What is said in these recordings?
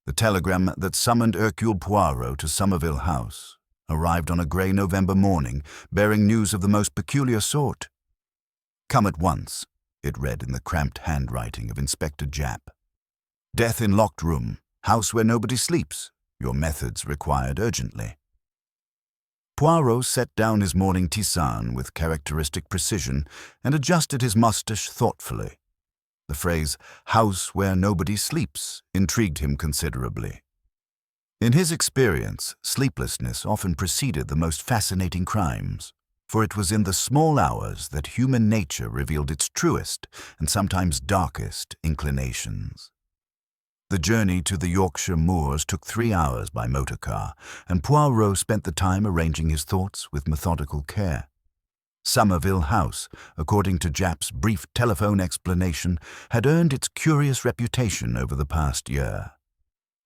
The telegram that summoned Hercule Poirot to Somerville House arrived on a grey November morning, bearing news of the most peculiar sort. "Come at once," it read in the cramped handwriting of Inspector Japp. "Death in locked room. House where nobody sleeps. Your methods required urgently." Poirot set down his morning tisane with characteristic precision and adjusted his moustache thoughtfully. The phrase, "house where nobody sleeps," intrigued him considerably. In his experience, sleeplessness often preceded the most fascinating crimes, for it was in the small hours that human nature revealed its truest and sometimes darkest inclinations. The journey to the Yorkshire moors took 3 hours by motor car, and Poirot spent the time arranging his thoughts with methodical care. Somerville House, according to Japp's brief telephone explanation, had earned its curious reputation over the past year.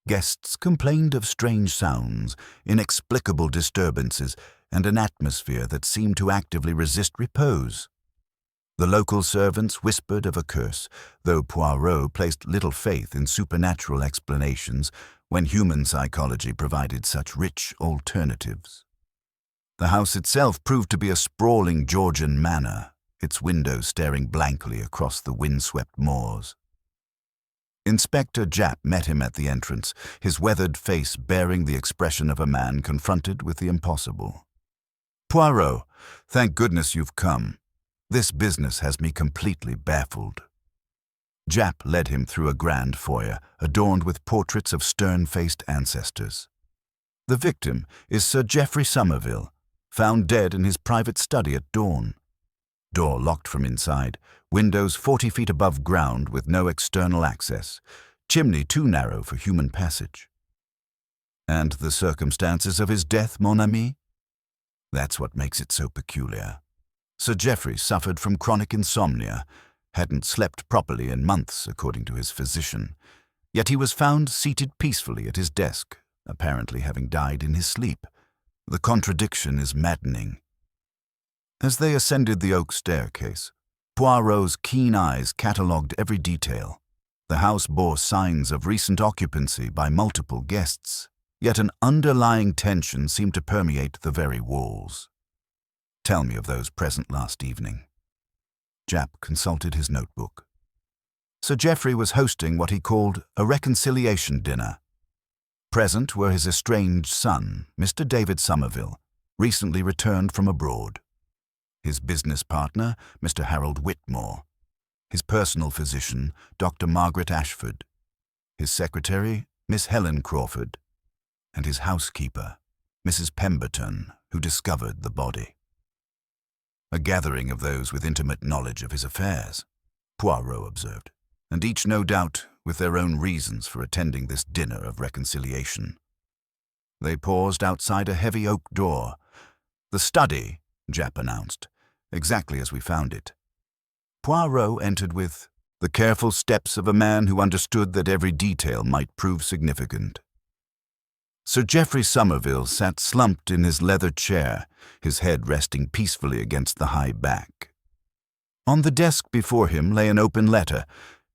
Guests complained of strange sounds, inexplicable disturbances, and an atmosphere that seemed to actively resist repose. The local servants whispered of a curse, though Poirot placed little faith in supernatural explanations when human psychology provided such rich alternatives. The house itself proved to be a sprawling Georgian manor, its windows staring blankly across the windswept moors. Inspector Japp met him at the entrance, his weathered face bearing the expression of a man confronted with the impossible. "Poirot, thank goodness you've come. This business has me completely baffled." Japp led him through a grand foyer, adorned with portraits of stern-faced ancestors. "The victim is Sir Geoffrey Somerville, found dead in his private study at dawn. Door locked from inside, windows 40 feet above ground with no external access, chimney too narrow for human passage." "And the circumstances of his death, mon ami?" "That's what makes it so peculiar. Sir Geoffrey suffered from chronic insomnia, hadn't slept properly in months, according to his physician, yet he was found seated peacefully at his desk, apparently having died in his sleep. The contradiction is maddening." As they ascended the oak staircase, Poirot's keen eyes catalogued every detail. The house bore signs of recent occupancy by multiple guests, yet an underlying tension seemed to permeate the very walls. "Tell me of those present last evening." Japp consulted his notebook. Sir Geoffrey was hosting what he called a reconciliation dinner. Present were his estranged son, Mr. David Somerville, recently returned from abroad; his business partner, Mr. Harold Whitmore; his personal physician, Dr. Margaret Ashford; his secretary, Miss Helen Crawford; and his housekeeper, Mrs. Pemberton, who discovered the body. "A gathering of those with intimate knowledge of his affairs," Poirot observed, "and each, no doubt, with their own reasons for attending this dinner of reconciliation." They paused outside a heavy oak door. "The study," Japp announced, "exactly as we found it." Poirot entered with the careful steps of a man who understood that every detail might prove significant. Sir Geoffrey Somerville sat slumped in his leather chair, his head resting peacefully against the high back. On the desk before him lay an open letter,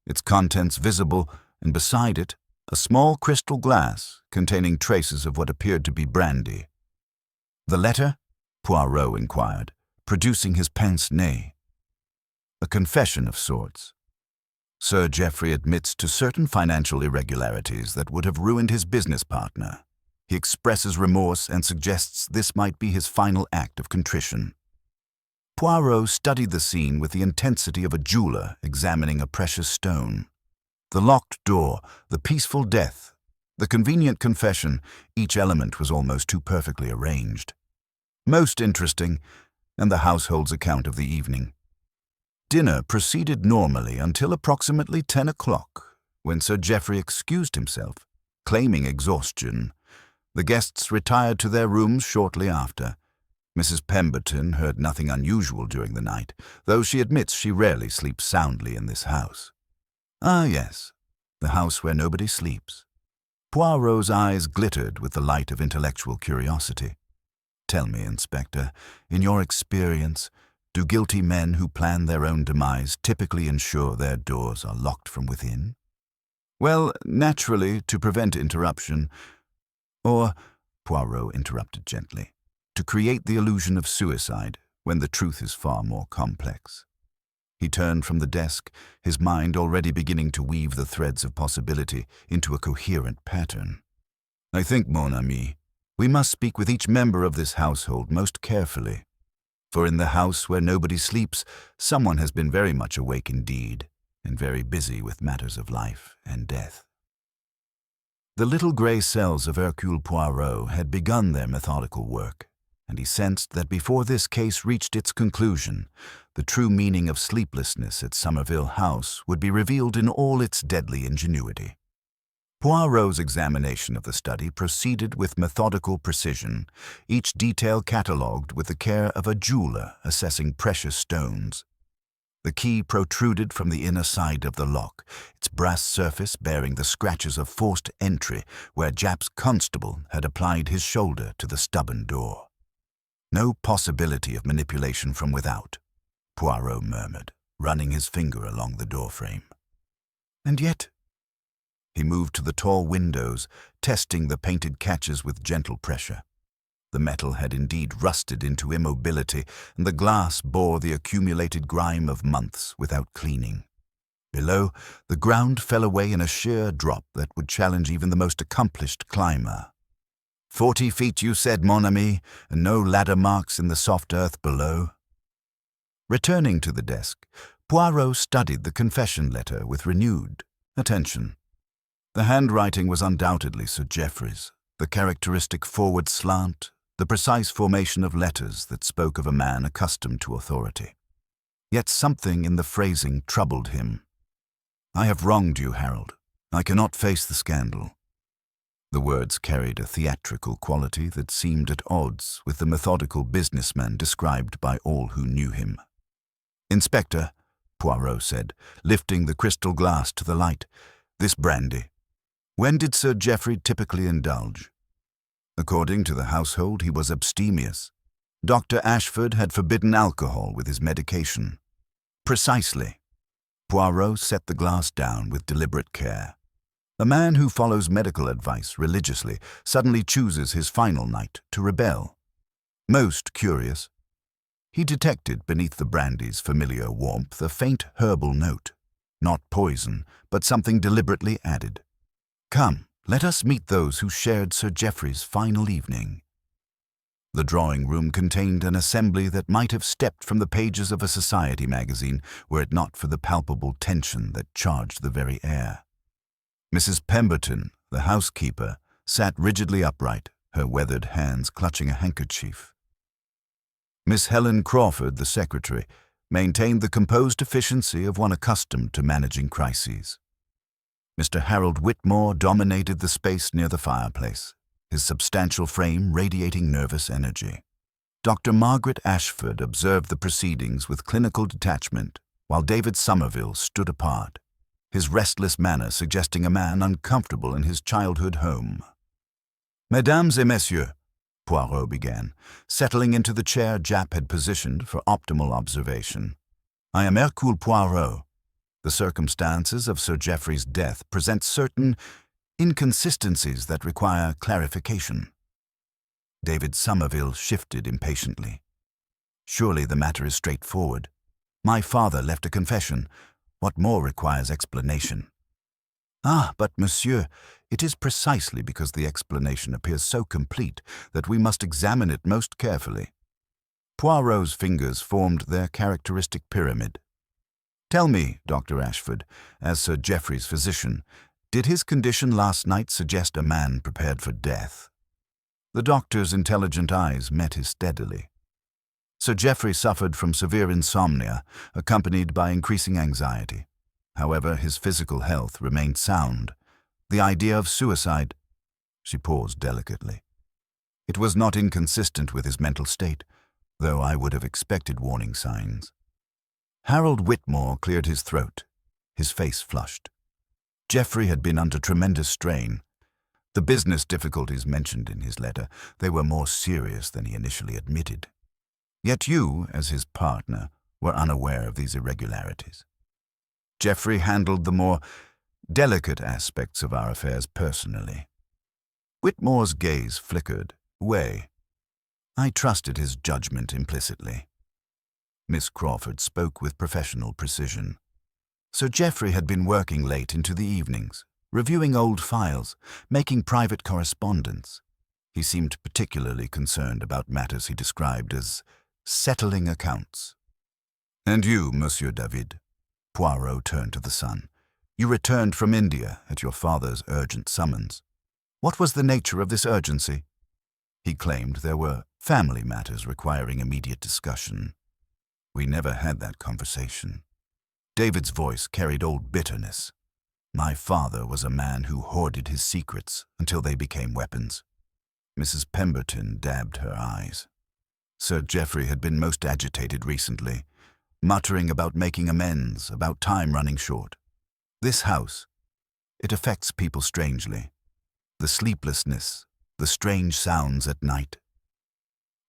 its contents visible, and beside it, a small crystal glass containing traces of what appeared to be brandy. "The letter?" Poirot inquired, producing his pince-nez. "A confession of sorts. Sir Geoffrey admits to certain financial irregularities that would have ruined his business partner. He expresses remorse and suggests this might be his final act of contrition." Poirot studied the scene with the intensity of a jeweler examining a precious stone. The locked door, the peaceful death, the convenient confession, each element was almost too perfectly arranged. Most interesting, and the household's account of the evening. Dinner proceeded normally until approximately 10 o'clock, when Sir Geoffrey excused himself, claiming exhaustion. The guests retired to their rooms shortly after. Mrs. Pemberton heard nothing unusual during the night, though she admits she rarely sleeps soundly in this house. Ah, yes, the house where nobody sleeps. Poirot's eyes glittered with the light of intellectual curiosity. "Tell me, Inspector, in your experience, do guilty men who plan their own demise typically ensure their doors are locked from within?" Well, naturally, to prevent interruption, or, Poirot interrupted gently, to create the illusion of suicide when the truth is far more complex. He turned from the desk, his mind already beginning to weave the threads of possibility into a coherent pattern. I think, mon ami, we must speak with each member of this household most carefully. For in the house where nobody sleeps, someone has been very much awake indeed, and very busy with matters of life and death. The little grey cells of Hercule Poirot had begun their methodical work, and he sensed that before this case reached its conclusion, the true meaning of sleeplessness at Somerville House would be revealed in all its deadly ingenuity. Poirot's examination of the study proceeded with methodical precision, each detail catalogued with the care of a jeweler assessing precious stones. The key protruded from the inner side of the lock, its brass surface bearing the scratches of forced entry where Japp's constable had applied his shoulder to the stubborn door. No possibility of manipulation from without, Poirot murmured, running his finger along the doorframe. And yet, he moved to the tall windows, testing the painted catches with gentle pressure. The metal had indeed rusted into immobility, and the glass bore the accumulated grime of months without cleaning. Below, the ground fell away in a sheer drop that would challenge even the most accomplished climber. 40 feet, you said, mon ami, and no ladder marks in the soft earth below. Returning to the desk, Poirot studied the confession letter with renewed attention. The handwriting was undoubtedly Sir Geoffrey's, the characteristic forward slant, the precise formation of letters that spoke of a man accustomed to authority. Yet something in the phrasing troubled him. I have wronged you, Harold. I cannot face the scandal. The words carried a theatrical quality that seemed at odds with the methodical businessman described by all who knew him. Inspector, Poirot said, lifting the crystal glass to the light, this brandy. When did Sir Geoffrey typically indulge? According to the household, he was abstemious. Dr. Ashford had forbidden alcohol with his medication. Precisely. Poirot set the glass down with deliberate care. A man who follows medical advice religiously suddenly chooses his final night to rebel. Most curious. He detected beneath the brandy's familiar warmth a faint herbal note. Not poison, but something deliberately added. Come, let us meet those who shared Sir Geoffrey's final evening. The drawing-room contained an assembly that might have stepped from the pages of a society magazine were it not for the palpable tension that charged the very air. Mrs. Pemberton, the housekeeper, sat rigidly upright, her weathered hands clutching a handkerchief. Miss Helen Crawford, the secretary, maintained the composed efficiency of one accustomed to managing crises. Mr. Harold Whitmore dominated the space near the fireplace, his substantial frame radiating nervous energy. Dr. Margaret Ashford observed the proceedings with clinical detachment, while David Somerville stood apart, his restless manner suggesting a man uncomfortable in his childhood home. Mesdames et messieurs, Poirot began, settling into the chair Japp had positioned for optimal observation. I am Hercule Poirot. The circumstances of Sir Geoffrey's death present certain inconsistencies that require clarification. David Somerville shifted impatiently. Surely the matter is straightforward. My father left a confession. What more requires explanation? Ah, but monsieur, it is precisely because the explanation appears so complete that we must examine it most carefully. Poirot's fingers formed their characteristic pyramid. Tell me, Dr. Ashford, as Sir Geoffrey's physician, did his condition last night suggest a man prepared for death? The doctor's intelligent eyes met his steadily. Sir Geoffrey suffered from severe insomnia, accompanied by increasing anxiety. However, his physical health remained sound. The idea of suicide— She paused delicately. It was not inconsistent with his mental state, though I would have expected warning signs. Harold Whitmore cleared his throat. His face flushed. Geoffrey had been under tremendous strain. The business difficulties mentioned in his letter, they were more serious than he initially admitted. Yet you, as his partner, were unaware of these irregularities. Geoffrey handled the more delicate aspects of our affairs personally. Whitmore's gaze flickered away. I trusted his judgment implicitly. Miss Crawford spoke with professional precision. Sir Geoffrey had been working late into the evenings, reviewing old files, making private correspondence. He seemed particularly concerned about matters he described as settling accounts. "And you, Monsieur David?" Poirot turned to the son. "You returned from India at your father's urgent summons. What was the nature of this urgency?" He claimed there were family matters requiring immediate discussion. "We never had that conversation." David's voice carried old bitterness. "My father was a man who hoarded his secrets until they became weapons." Mrs. Pemberton dabbed her eyes. Sir Geoffrey had been most agitated recently, muttering about making amends, about time running short. This house, it affects people strangely. The sleeplessness, the strange sounds at night.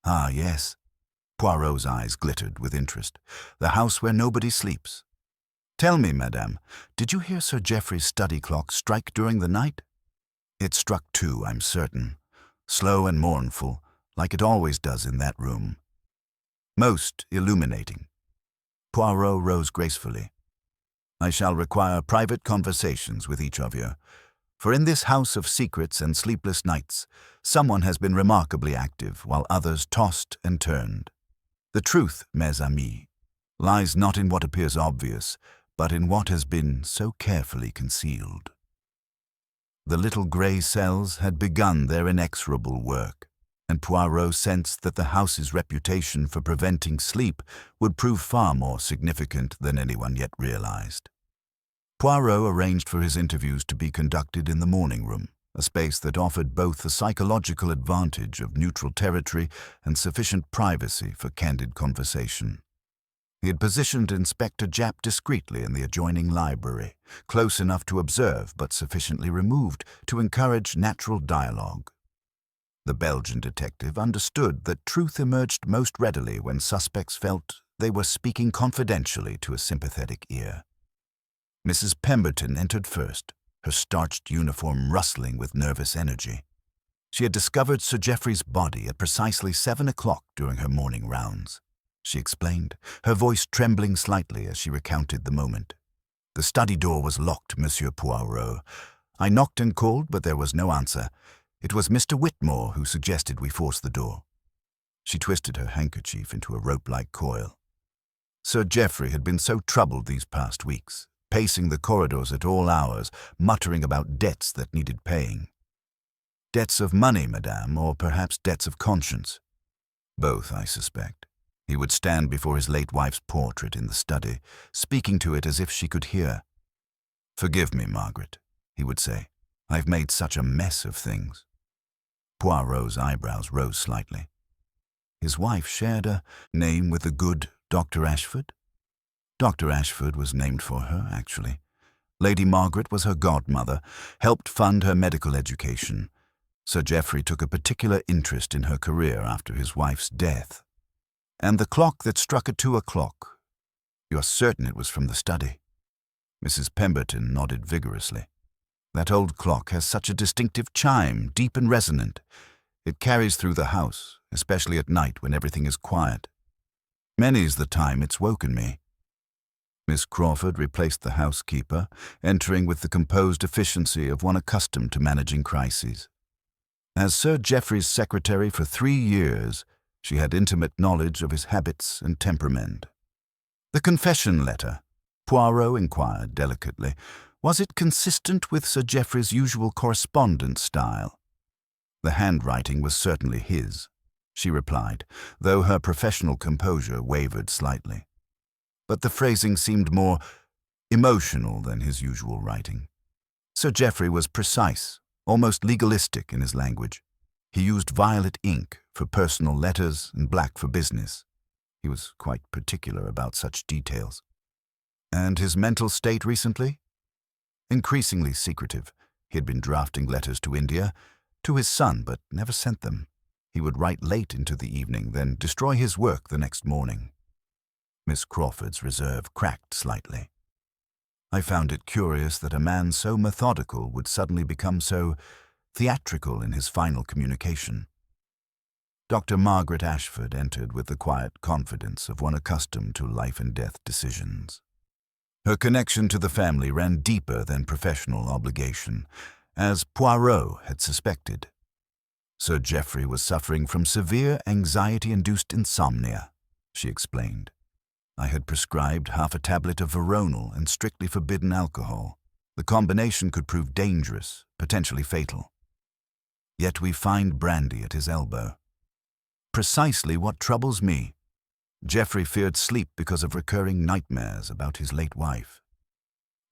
"Ah, yes." Poirot's eyes glittered with interest. "The house where nobody sleeps. Tell me, madame, did you hear Sir Geoffrey's study clock strike during the night?" "It struck 2, I'm certain. Slow and mournful, like it always does in that room. Most illuminating." Poirot rose gracefully. "I shall require private conversations with each of you, for in this house of secrets and sleepless nights, someone has been remarkably active while others tossed and turned. The truth, mes amis, lies not in what appears obvious, but in what has been so carefully concealed." The little grey cells had begun their inexorable work, and Poirot sensed that the house's reputation for preventing sleep would prove far more significant than anyone yet realized. Poirot arranged for his interviews to be conducted in the morning room, a space that offered both the psychological advantage of neutral territory and sufficient privacy for candid conversation. He had positioned Inspector Japp discreetly in the adjoining library, close enough to observe but sufficiently removed to encourage natural dialogue. The Belgian detective understood that truth emerged most readily when suspects felt they were speaking confidentially to a sympathetic ear. Mrs. Pemberton entered first, her starched uniform rustling with nervous energy. She had discovered Sir Geoffrey's body at precisely 7 o'clock during her morning rounds. She explained, her voice trembling slightly as she recounted the moment. "The study door was locked, Monsieur Poirot. I knocked and called, but there was no answer. It was Mr. Whitmore who suggested we force the door." She twisted her handkerchief into a rope-like coil. Sir Geoffrey had been so troubled these past weeks, pacing the corridors at all hours, muttering about debts that needed paying. "Debts of money, madame, or perhaps debts of conscience?" "Both, I suspect." He would stand before his late wife's portrait in the study, speaking to it as if she could hear. "Forgive me, Margaret," he would say. "I've made such a mess of things." Poirot's eyebrows rose slightly. His wife shared a name with the good Dr. Ashford? Dr. Ashford was named for her, actually. Lady Margaret was her godmother, helped fund her medical education. Sir Geoffrey took a particular interest in her career after his wife's death. "And the clock that struck at 2 o'clock. You're certain it was from the study?" Mrs. Pemberton nodded vigorously. "That old clock has such a distinctive chime, deep and resonant. It carries through the house, especially at night when everything is quiet. Many's the time it's woken me." Miss Crawford replaced the housekeeper, entering with the composed efficiency of one accustomed to managing crises. As Sir Geoffrey's secretary for 3 years, she had intimate knowledge of his habits and temperament. "The confession letter," Poirot inquired delicately, "was it consistent with Sir Geoffrey's usual correspondence style?" "The handwriting was certainly his," she replied, though her professional composure wavered slightly. "But the phrasing seemed more emotional than his usual writing. Sir Geoffrey was precise, almost legalistic in his language. He used violet ink for personal letters and black for business. He was quite particular about such details." "And his mental state recently?" "Increasingly secretive. He had been drafting letters to India, to his son, but never sent them. He would write late into the evening, then destroy his work the next morning." Miss Crawford's reserve cracked slightly. I found it curious that a man so methodical would suddenly become so theatrical in his final communication. Dr. Margaret Ashford entered with the quiet confidence of one accustomed to life-and-death decisions. Her connection to the family ran deeper than professional obligation, as Poirot had suspected. Sir Geoffrey was suffering from severe anxiety-induced insomnia, she explained. I had prescribed half a tablet of veronal and strictly forbidden alcohol. The combination could prove dangerous, potentially fatal. Yet we find brandy at his elbow. Precisely what troubles me. Geoffrey feared sleep because of recurring nightmares about his late wife.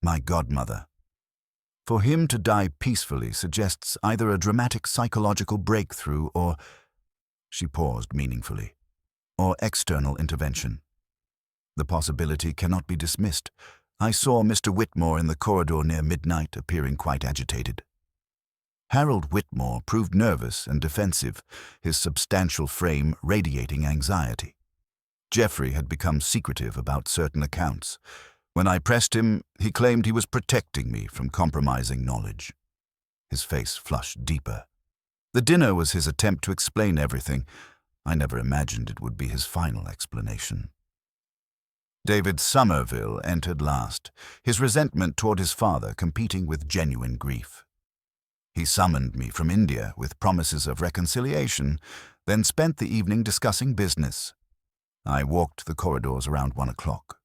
My godmother. For him to die peacefully suggests either a dramatic psychological breakthrough or, she paused meaningfully, or external intervention. The possibility cannot be dismissed. I saw Mr. Whitmore in the corridor near midnight, appearing quite agitated. Harold Whitmore proved nervous and defensive, his substantial frame radiating anxiety. Geoffrey had become secretive about certain accounts. When I pressed him, he claimed he was protecting me from compromising knowledge. His face flushed deeper. The dinner was his attempt to explain everything. I never imagined it would be his final explanation. David Somerville entered last, his resentment toward his father competing with genuine grief. He summoned me from India with promises of reconciliation, then spent the evening discussing business. I walked the corridors around 1 o'clock.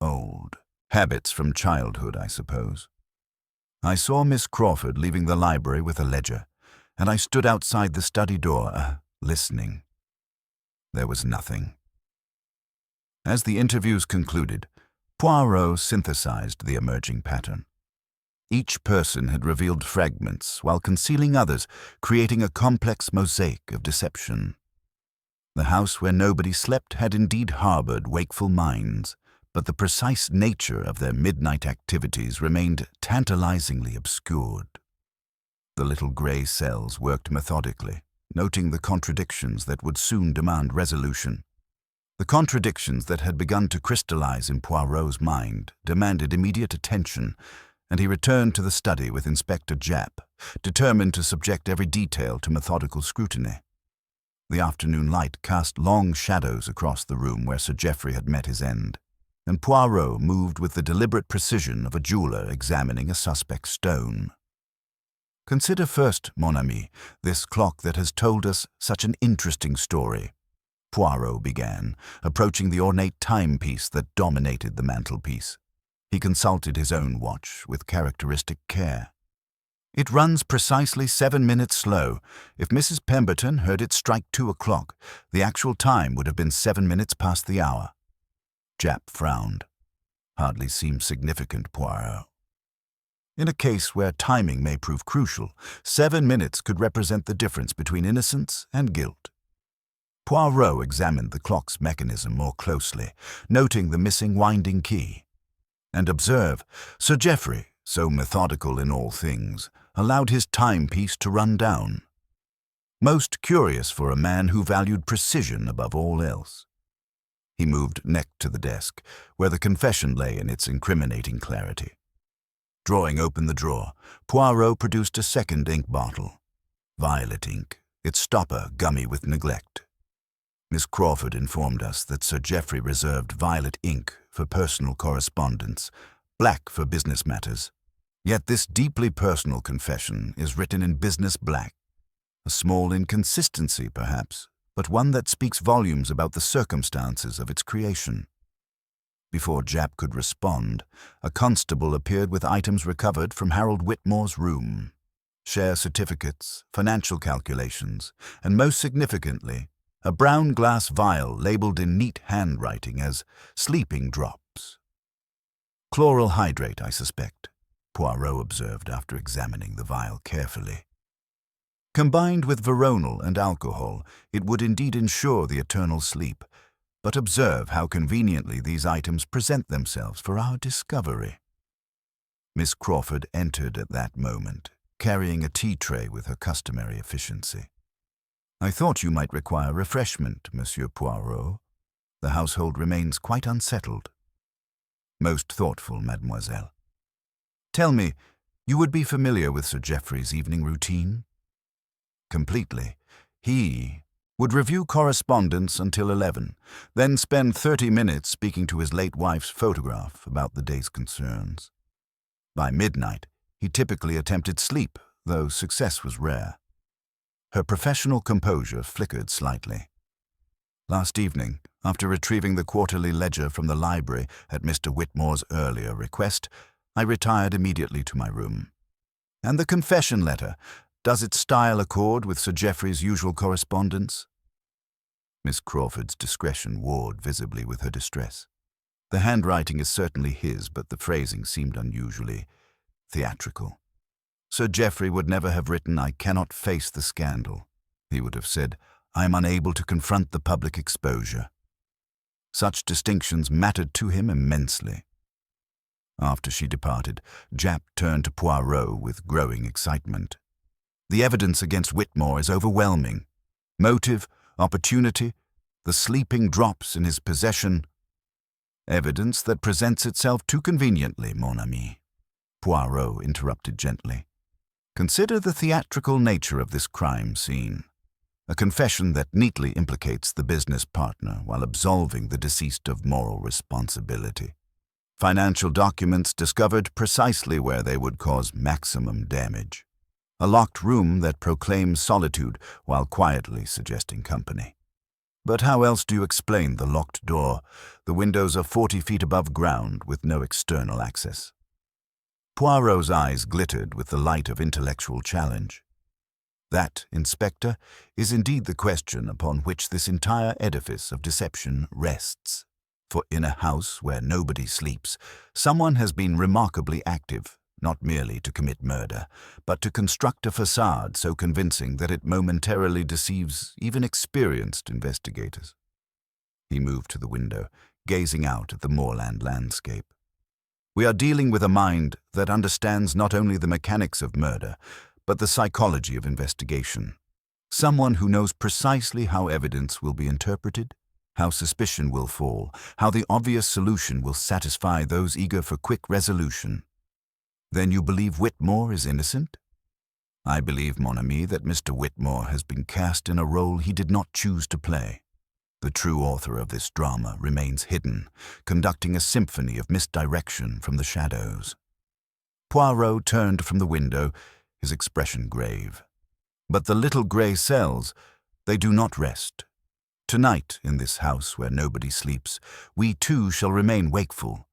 Old habits from childhood, I suppose. I saw Miss Crawford leaving the library with a ledger, and I stood outside the study door, listening. There was nothing. As the interviews concluded, Poirot synthesized the emerging pattern. Each person had revealed fragments while concealing others, creating a complex mosaic of deception. The house where nobody slept had indeed harbored wakeful minds, but the precise nature of their midnight activities remained tantalizingly obscured. The little gray cells worked methodically, noting the contradictions that would soon demand resolution. The contradictions that had begun to crystallize in Poirot's mind demanded immediate attention, and he returned to the study with Inspector Japp, determined to subject every detail to methodical scrutiny. The afternoon light cast long shadows across the room where Sir Geoffrey had met his end, and Poirot moved with the deliberate precision of a jeweler examining a suspect stone. Consider first, mon ami, this clock that has told us such an interesting story, Poirot began, approaching the ornate timepiece that dominated the mantelpiece. He consulted his own watch with characteristic care. It runs precisely 7 minutes slow. If Mrs. Pemberton heard it strike 2 o'clock, the actual time would have been 7 minutes past the hour. Japp frowned. Hardly seems significant, Poirot. In a case where timing may prove crucial, 7 minutes could represent the difference between innocence and guilt. Poirot examined the clock's mechanism more closely, noting the missing winding key. And observe, Sir Geoffrey, so methodical in all things, allowed his timepiece to run down. Most curious for a man who valued precision above all else. He moved next to the desk, where the confession lay in its incriminating clarity. Drawing open the drawer, Poirot produced a second ink bottle. Violet ink, its stopper gummy with neglect. Miss Crawford informed us that Sir Geoffrey reserved violet ink for personal correspondence, black for business matters. Yet this deeply personal confession is written in business black. A small inconsistency, perhaps, but one that speaks volumes about the circumstances of its creation. Before Japp could respond, a constable appeared with items recovered from Harold Whitmore's room. Share certificates, financial calculations, and most significantly, a brown glass vial labeled in neat handwriting as sleeping drops. Chloral hydrate, I suspect, Poirot observed after examining the vial carefully. Combined with veronal and alcohol, it would indeed ensure the eternal sleep, but observe how conveniently these items present themselves for our discovery. Miss Crawford entered at that moment, carrying a tea tray with her customary efficiency. I thought you might require refreshment, Monsieur Poirot. The household remains quite unsettled. Most thoughtful, mademoiselle. Tell me, you would be familiar with Sir Geoffrey's evening routine? Completely. He would review correspondence until 11, then spend 30 minutes speaking to his late wife's photograph about the day's concerns. By midnight, he typically attempted sleep, though success was rare. Her professional composure flickered slightly. Last evening, after retrieving the quarterly ledger from the library at Mr. Whitmore's earlier request, I retired immediately to my room. And the confession letter, does its style accord with Sir Geoffrey's usual correspondence? Miss Crawford's discretion warred visibly with her distress. The handwriting is certainly his, but the phrasing seemed unusually theatrical. Sir Geoffrey would never have written, "I cannot face the scandal." He would have said, "I am unable to confront the public exposure." Such distinctions mattered to him immensely. After she departed, Japp turned to Poirot with growing excitement. "The evidence against Whitmore is overwhelming. Motive, opportunity, the sleeping drops in his possession. Evidence that presents itself too conveniently, mon ami," Poirot interrupted gently. "Consider the theatrical nature of this crime scene. A confession that neatly implicates the business partner while absolving the deceased of moral responsibility. Financial documents discovered precisely where they would cause maximum damage. A locked room that proclaims solitude while quietly suggesting company. But how else do you explain the locked door? The windows are 40 feet above ground with no external access." Poirot's eyes glittered with the light of intellectual challenge. "That, Inspector, is indeed the question upon which this entire edifice of deception rests. For in a house where nobody sleeps, someone has been remarkably active, not merely to commit murder, but to construct a facade so convincing that it momentarily deceives even experienced investigators." He moved to the window, gazing out at the moorland landscape. "We are dealing with a mind that understands not only the mechanics of murder, but the psychology of investigation. Someone who knows precisely how evidence will be interpreted, how suspicion will fall, how the obvious solution will satisfy those eager for quick resolution. Then you believe Whitmore is innocent?" "I believe, mon ami, that Mr. Whitmore has been cast in a role he did not choose to play. The true author of this drama remains hidden, conducting a symphony of misdirection from the shadows." Poirot turned from the window, his expression grave. "But the little grey cells, they do not rest. Tonight, in this house where nobody sleeps, we too shall remain wakeful,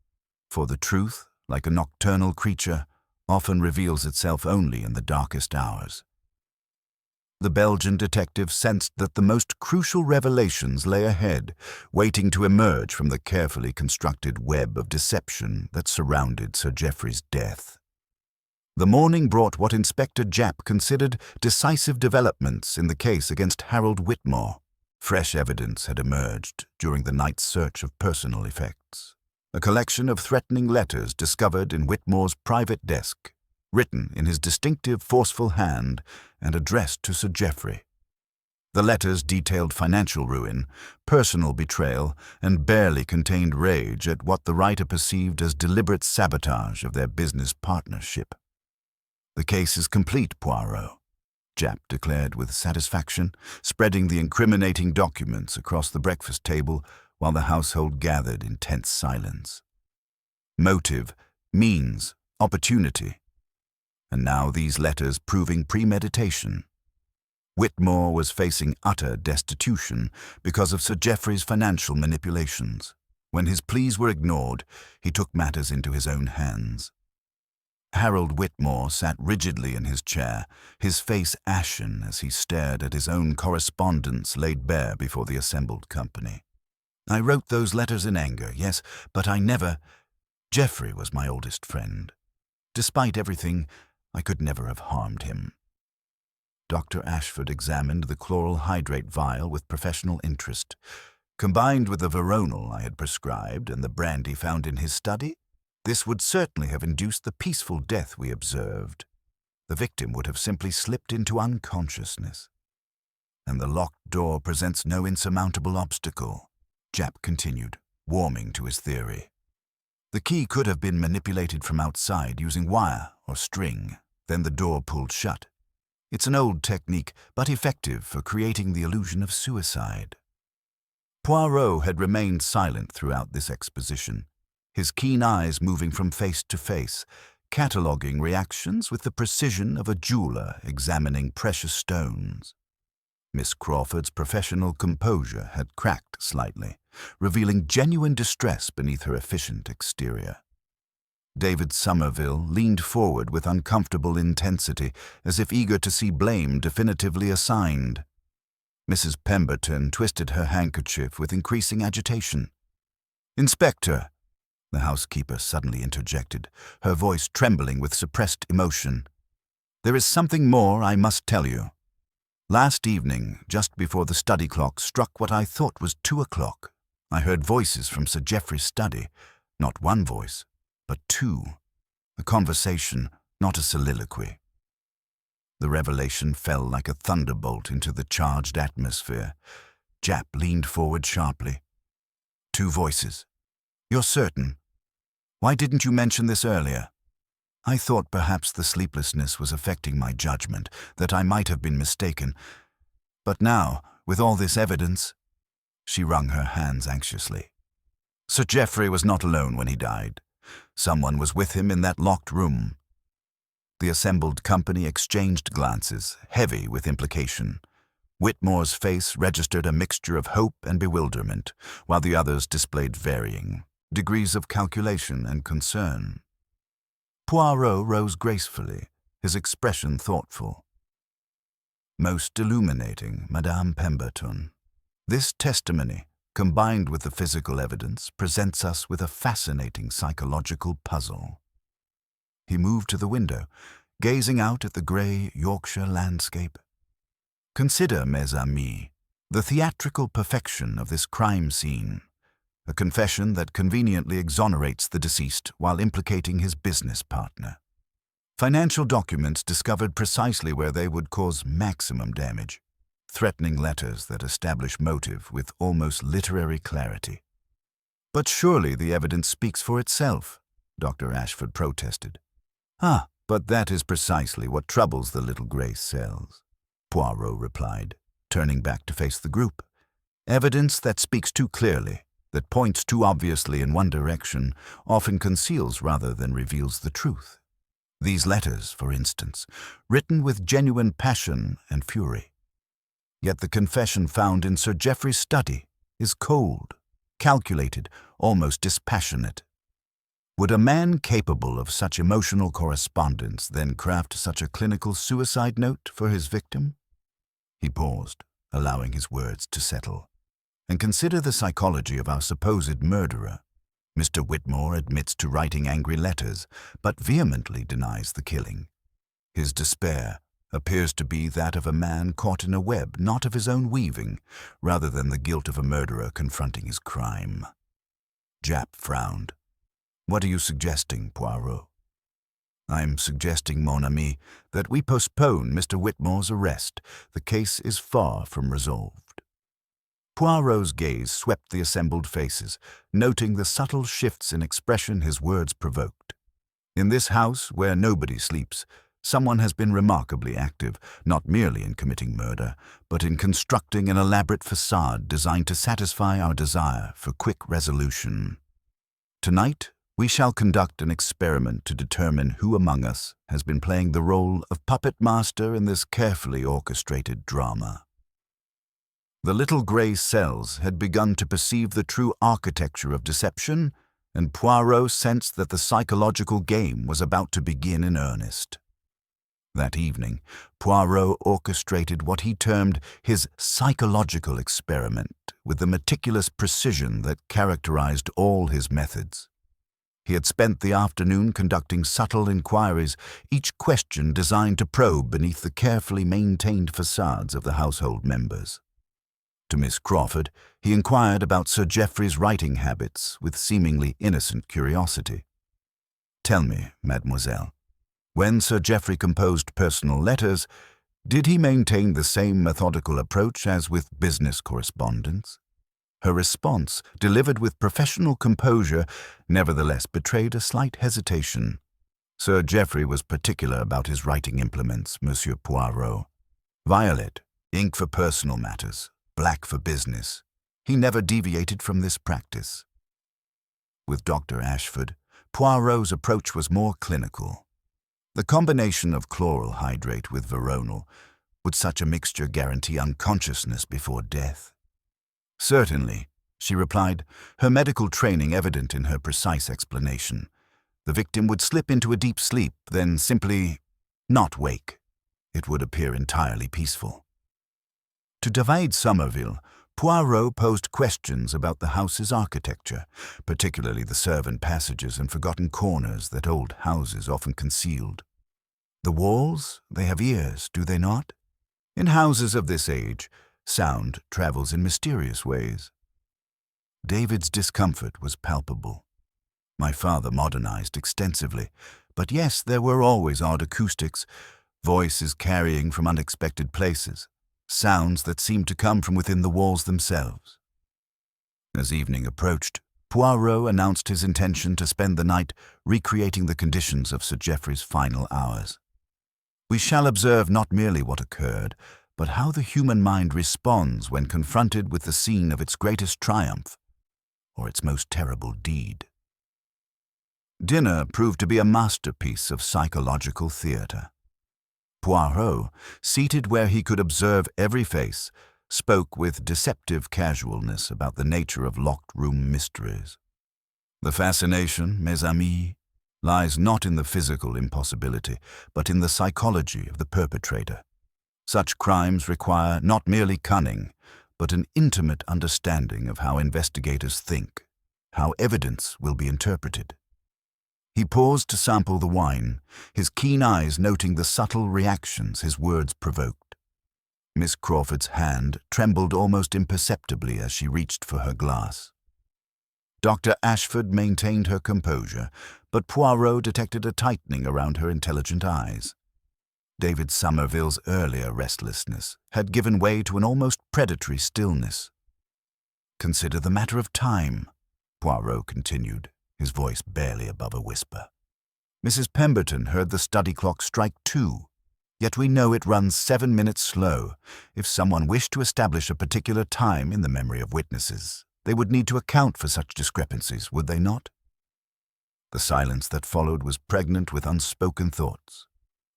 for the truth, like a nocturnal creature, often reveals itself only in the darkest hours." The Belgian detective sensed that the most crucial revelations lay ahead, waiting to emerge from the carefully constructed web of deception that surrounded Sir Geoffrey's death. The morning brought what Inspector Japp considered decisive developments in the case against Harold Whitmore. Fresh evidence had emerged during the night's search of personal effects. A collection of threatening letters discovered in Whitmore's private desk, written in his distinctive, forceful hand and addressed to Sir Geoffrey. The letters detailed financial ruin, personal betrayal, and barely contained rage at what the writer perceived as deliberate sabotage of their business partnership. "The case is complete, Poirot," Japp declared with satisfaction, spreading the incriminating documents across the breakfast table while the household gathered in tense silence. "Motive, means, opportunity. And now these letters proving premeditation. Whitmore was facing utter destitution because of Sir Geoffrey's financial manipulations. When his pleas were ignored, he took matters into his own hands. Harold Whitmore sat rigidly in his chair, his face ashen as he stared at his own correspondence laid bare before the assembled company. I wrote those letters in anger, yes, but I never... Geoffrey was my oldest friend. Despite everything, I could never have harmed him." Dr. Ashford examined the chloral hydrate vial with professional interest. Combined with the veronal I had prescribed and the brandy found in his study, this would certainly have induced the peaceful death we observed. The victim would have simply slipped into unconsciousness. "And the locked door presents no insurmountable obstacle," Japp continued, warming to his theory. The key could have been manipulated from outside using wire or string, then the door pulled shut. It's an old technique, but effective for creating the illusion of suicide. Poirot had remained silent throughout this exposition, his keen eyes moving from face to face, cataloguing reactions with the precision of a jeweler examining precious stones. Miss Crawford's professional composure had cracked slightly, revealing genuine distress beneath her efficient exterior. David Somerville leaned forward with uncomfortable intensity, as if eager to see blame definitively assigned. Mrs. Pemberton twisted her handkerchief with increasing agitation. "Inspector," the housekeeper suddenly interjected, her voice trembling with suppressed emotion, "there is something more I must tell you. Last evening, just before the study clock struck what I thought was 2 o'clock, I heard voices from Sir Geoffrey's study. Not one voice, but 2. A conversation, not a soliloquy." The revelation fell like a thunderbolt into the charged atmosphere. Japp leaned forward sharply. "2 voices. You're certain? Why didn't you mention this earlier? I thought perhaps the sleeplessness was affecting my judgment, that I might have been mistaken. But now, with all this evidence—" She wrung her hands anxiously. "Sir Geoffrey was not alone when he died. Someone was with him in that locked room." The assembled company exchanged glances, heavy with implication. Whitmore's face registered a mixture of hope and bewilderment, while the others displayed varying degrees of calculation and concern. Poirot rose gracefully, his expression thoughtful. "Most illuminating, Madame Pemberton. This testimony, combined with the physical evidence, presents us with a fascinating psychological puzzle." He moved to the window, gazing out at the grey Yorkshire landscape. "Consider, mes amis, the theatrical perfection of this crime scene. A confession that conveniently exonerates the deceased while implicating his business partner. Financial documents discovered precisely where they would cause maximum damage. Threatening letters that establish motive with almost literary clarity." "But surely the evidence speaks for itself," Dr. Ashford protested. "But that is precisely what troubles the little grey cells," Poirot replied, turning back to face the group. "Evidence that speaks too clearly, that points too obviously in one direction, often conceals rather than reveals the truth. These letters, for instance, written with genuine passion and fury. Yet the confession found in Sir Geoffrey's study is cold, calculated, almost dispassionate. Would a man capable of such emotional correspondence then craft such a clinical suicide note for his victim?" He paused, allowing his words to settle. "And consider the psychology of our supposed murderer. Mr. Whitmore admits to writing angry letters, but vehemently denies the killing. His despair appears to be that of a man caught in a web not of his own weaving, rather than the guilt of a murderer confronting his crime." Japp frowned. "What are you suggesting, Poirot?" "I'm suggesting, mon ami, that we postpone Mr. Whitmore's arrest. The case is far from resolved." Poirot's gaze swept the assembled faces, noting the subtle shifts in expression his words provoked. In this house, where nobody sleeps, someone has been remarkably active, not merely in committing murder, but in constructing an elaborate facade designed to satisfy our desire for quick resolution. Tonight, we shall conduct an experiment to determine who among us has been playing the role of puppet master in this carefully orchestrated drama. The little grey cells had begun to perceive the true architecture of deception, and Poirot sensed that the psychological game was about to begin in earnest. That evening, Poirot orchestrated what he termed his psychological experiment with the meticulous precision that characterized all his methods. He had spent the afternoon conducting subtle inquiries, each question designed to probe beneath the carefully maintained facades of the household members. To Miss Crawford, he inquired about Sir Geoffrey's writing habits with seemingly innocent curiosity. "Tell me, mademoiselle, when Sir Geoffrey composed personal letters, did he maintain the same methodical approach as with business correspondence?" Her response, delivered with professional composure, nevertheless betrayed a slight hesitation. Sir Geoffrey was particular about his writing implements, Monsieur Poirot. Violet, ink for personal matters, black for business. He never deviated from this practice. With Dr. Ashford, Poirot's approach was more clinical. The combination of chloral hydrate with veronal, would such a mixture guarantee unconsciousness before death? Certainly, she replied, her medical training evident in her precise explanation. The victim would slip into a deep sleep, then simply not wake. It would appear entirely peaceful. To David Somerville, Poirot posed questions about the house's architecture, particularly the servant passages and forgotten corners that old houses often concealed. The walls, they have ears, do they not? In houses of this age, sound travels in mysterious ways. David's discomfort was palpable. My father modernized extensively, but yes, there were always odd acoustics, voices carrying from unexpected places, sounds that seemed to come from within the walls themselves. As evening approached, Poirot announced his intention to spend the night recreating the conditions of Sir Geoffrey's final hours. We shall observe not merely what occurred, but how the human mind responds when confronted with the scene of its greatest triumph, or its most terrible deed. Dinner proved to be a masterpiece of psychological theatre. Poirot, seated where he could observe every face, spoke with deceptive casualness about the nature of locked-room mysteries. The fascination, mes amis, lies not in the physical impossibility, but in the psychology of the perpetrator. Such crimes require not merely cunning, but an intimate understanding of how investigators think, how evidence will be interpreted. He paused to sample the wine, his keen eyes noting the subtle reactions his words provoked. Miss Crawford's hand trembled almost imperceptibly as she reached for her glass. Dr. Ashford maintained her composure, but Poirot detected a tightening around her intelligent eyes. David Somerville's earlier restlessness had given way to an almost predatory stillness. "Consider the matter of time," Poirot continued, his voice barely above a whisper. "Mrs. Pemberton heard the study clock strike 2, yet we know it runs 7 minutes slow. If someone wished to establish a particular time in the memory of witnesses, they would need to account for such discrepancies, would they not?" The silence that followed was pregnant with unspoken thoughts.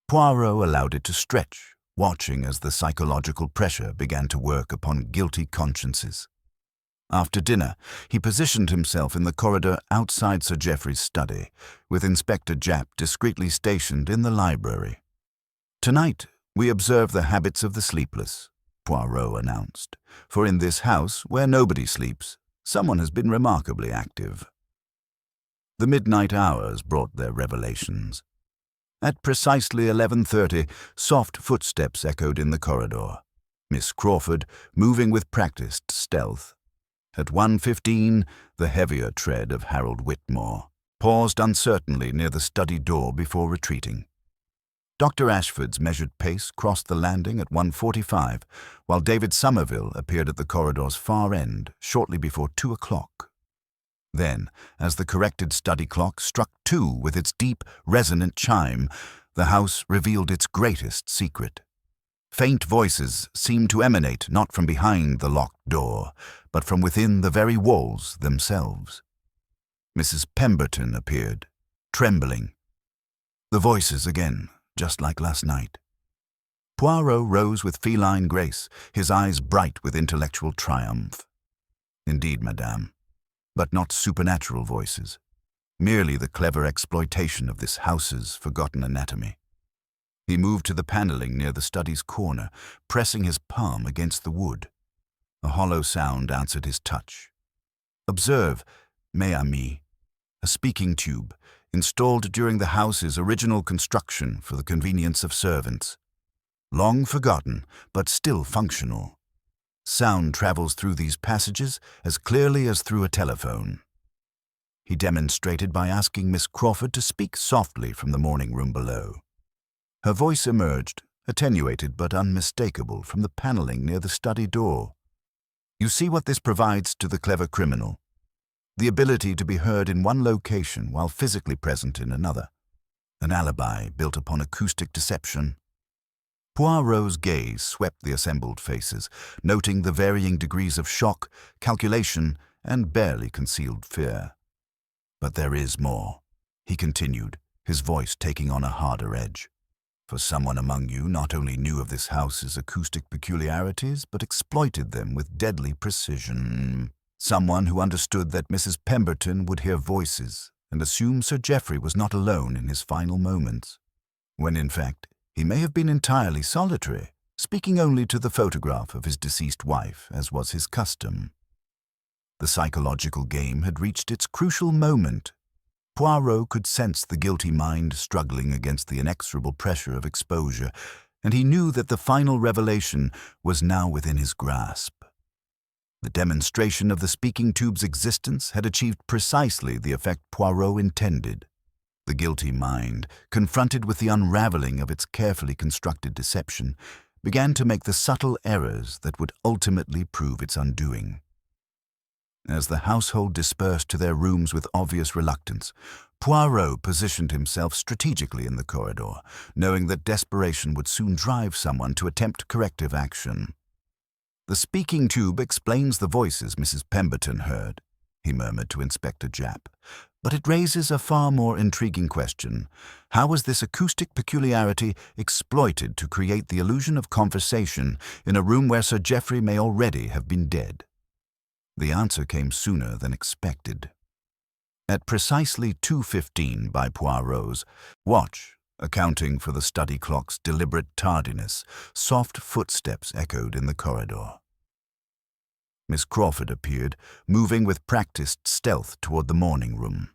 Poirot allowed it to stretch, watching as the psychological pressure began to work upon guilty consciences. After dinner, he positioned himself in the corridor outside Sir Geoffrey's study, with Inspector Japp discreetly stationed in the library. "Tonight, we observe the habits of the sleepless," Poirot announced, "for in this house, where nobody sleeps, someone has been remarkably active." The midnight hours brought their revelations. At precisely 11:30, soft footsteps echoed in the corridor, Miss Crawford moving with practiced stealth. At 1:15, the heavier tread of Harold Whitmore paused uncertainly near the study door before retreating. Dr. Ashford's measured pace crossed the landing at 1:45, while David Somerville appeared at the corridor's far end shortly before 2 o'clock. Then, as the corrected study clock struck 2 with its deep, resonant chime, the house revealed its greatest secret. Faint voices seemed to emanate not from behind the locked door, but from within the very walls themselves. Mrs. Pemberton appeared, trembling. The voices again, just like last night. Poirot rose with feline grace, his eyes bright with intellectual triumph. "Indeed, madame, but not supernatural voices, merely the clever exploitation of this house's forgotten anatomy." He moved to the paneling near the study's corner, pressing his palm against the wood. A hollow sound answered his touch. "Observe, mes amis, a speaking tube, installed during the house's original construction for the convenience of servants. Long forgotten, but still functional. Sound travels through these passages as clearly as through a telephone." He demonstrated by asking Miss Crawford to speak softly from the morning room below. Her voice emerged, attenuated but unmistakable, from the paneling near the study door. You see what this provides to the clever criminal? The ability to be heard in one location while physically present in another. An alibi built upon acoustic deception. Poirot's gaze swept the assembled faces, noting the varying degrees of shock, calculation, and barely concealed fear. "But there is more," he continued, his voice taking on a harder edge. "For someone among you not only knew of this house's acoustic peculiarities, but exploited them with deadly precision. Someone who understood that Mrs. Pemberton would hear voices and assume Sir Geoffrey was not alone in his final moments, when in fact he may have been entirely solitary, speaking only to the photograph of his deceased wife, as was his custom." The psychological game had reached its crucial moment. Poirot could sense the guilty mind struggling against the inexorable pressure of exposure, and he knew that the final revelation was now within his grasp. The demonstration of the speaking tube's existence had achieved precisely the effect Poirot intended. The guilty mind, confronted with the unraveling of its carefully constructed deception, began to make the subtle errors that would ultimately prove its undoing. As the household dispersed to their rooms with obvious reluctance, Poirot positioned himself strategically in the corridor, knowing that desperation would soon drive someone to attempt corrective action. "The speaking tube explains the voices Mrs. Pemberton heard," he murmured to Inspector Japp. "But it raises a far more intriguing question. How was this acoustic peculiarity exploited to create the illusion of conversation in a room where Sir Geoffrey may already have been dead?" The answer came sooner than expected. At precisely 2:15 by Poirot's watch, accounting for the study clock's deliberate tardiness, soft footsteps echoed in the corridor. Miss Crawford appeared, moving with practiced stealth toward the morning room.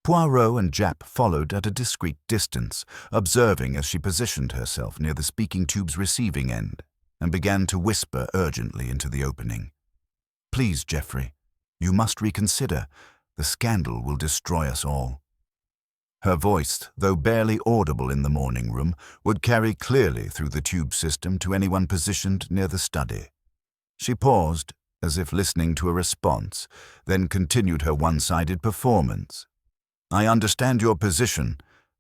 Poirot and Japp followed at a discreet distance, observing as she positioned herself near the speaking tube's receiving end, and began to whisper urgently into the opening. "Please, Geoffrey, you must reconsider. The scandal will destroy us all." Her voice, though barely audible in the morning room, would carry clearly through the tube system to anyone positioned near the study. She paused, as if listening to a response, then continued her one-sided performance. "I understand your position,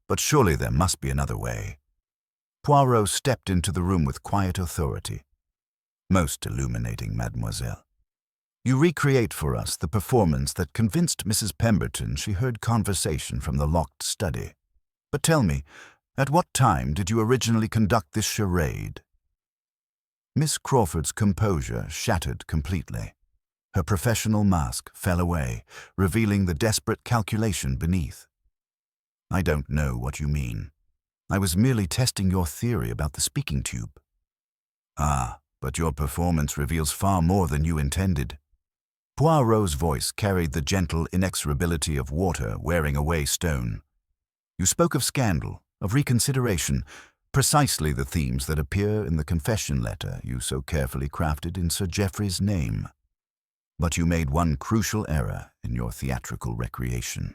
but surely there must be another way." Poirot stepped into the room with quiet authority. "Most illuminating, mademoiselle. You recreate for us the performance that convinced Mrs. Pemberton she heard conversation from the locked study. But tell me, at what time did you originally conduct this charade?" Miss Crawford's composure shattered completely. Her professional mask fell away, revealing the desperate calculation beneath. "I don't know what you mean. I was merely testing your theory about the speaking tube." "Ah, but your performance reveals far more than you intended." Poirot's voice carried the gentle inexorability of water wearing away stone. "You spoke of scandal, of reconsideration, precisely the themes that appear in the confession letter you so carefully crafted in Sir Geoffrey's name. But you made one crucial error in your theatrical recreation."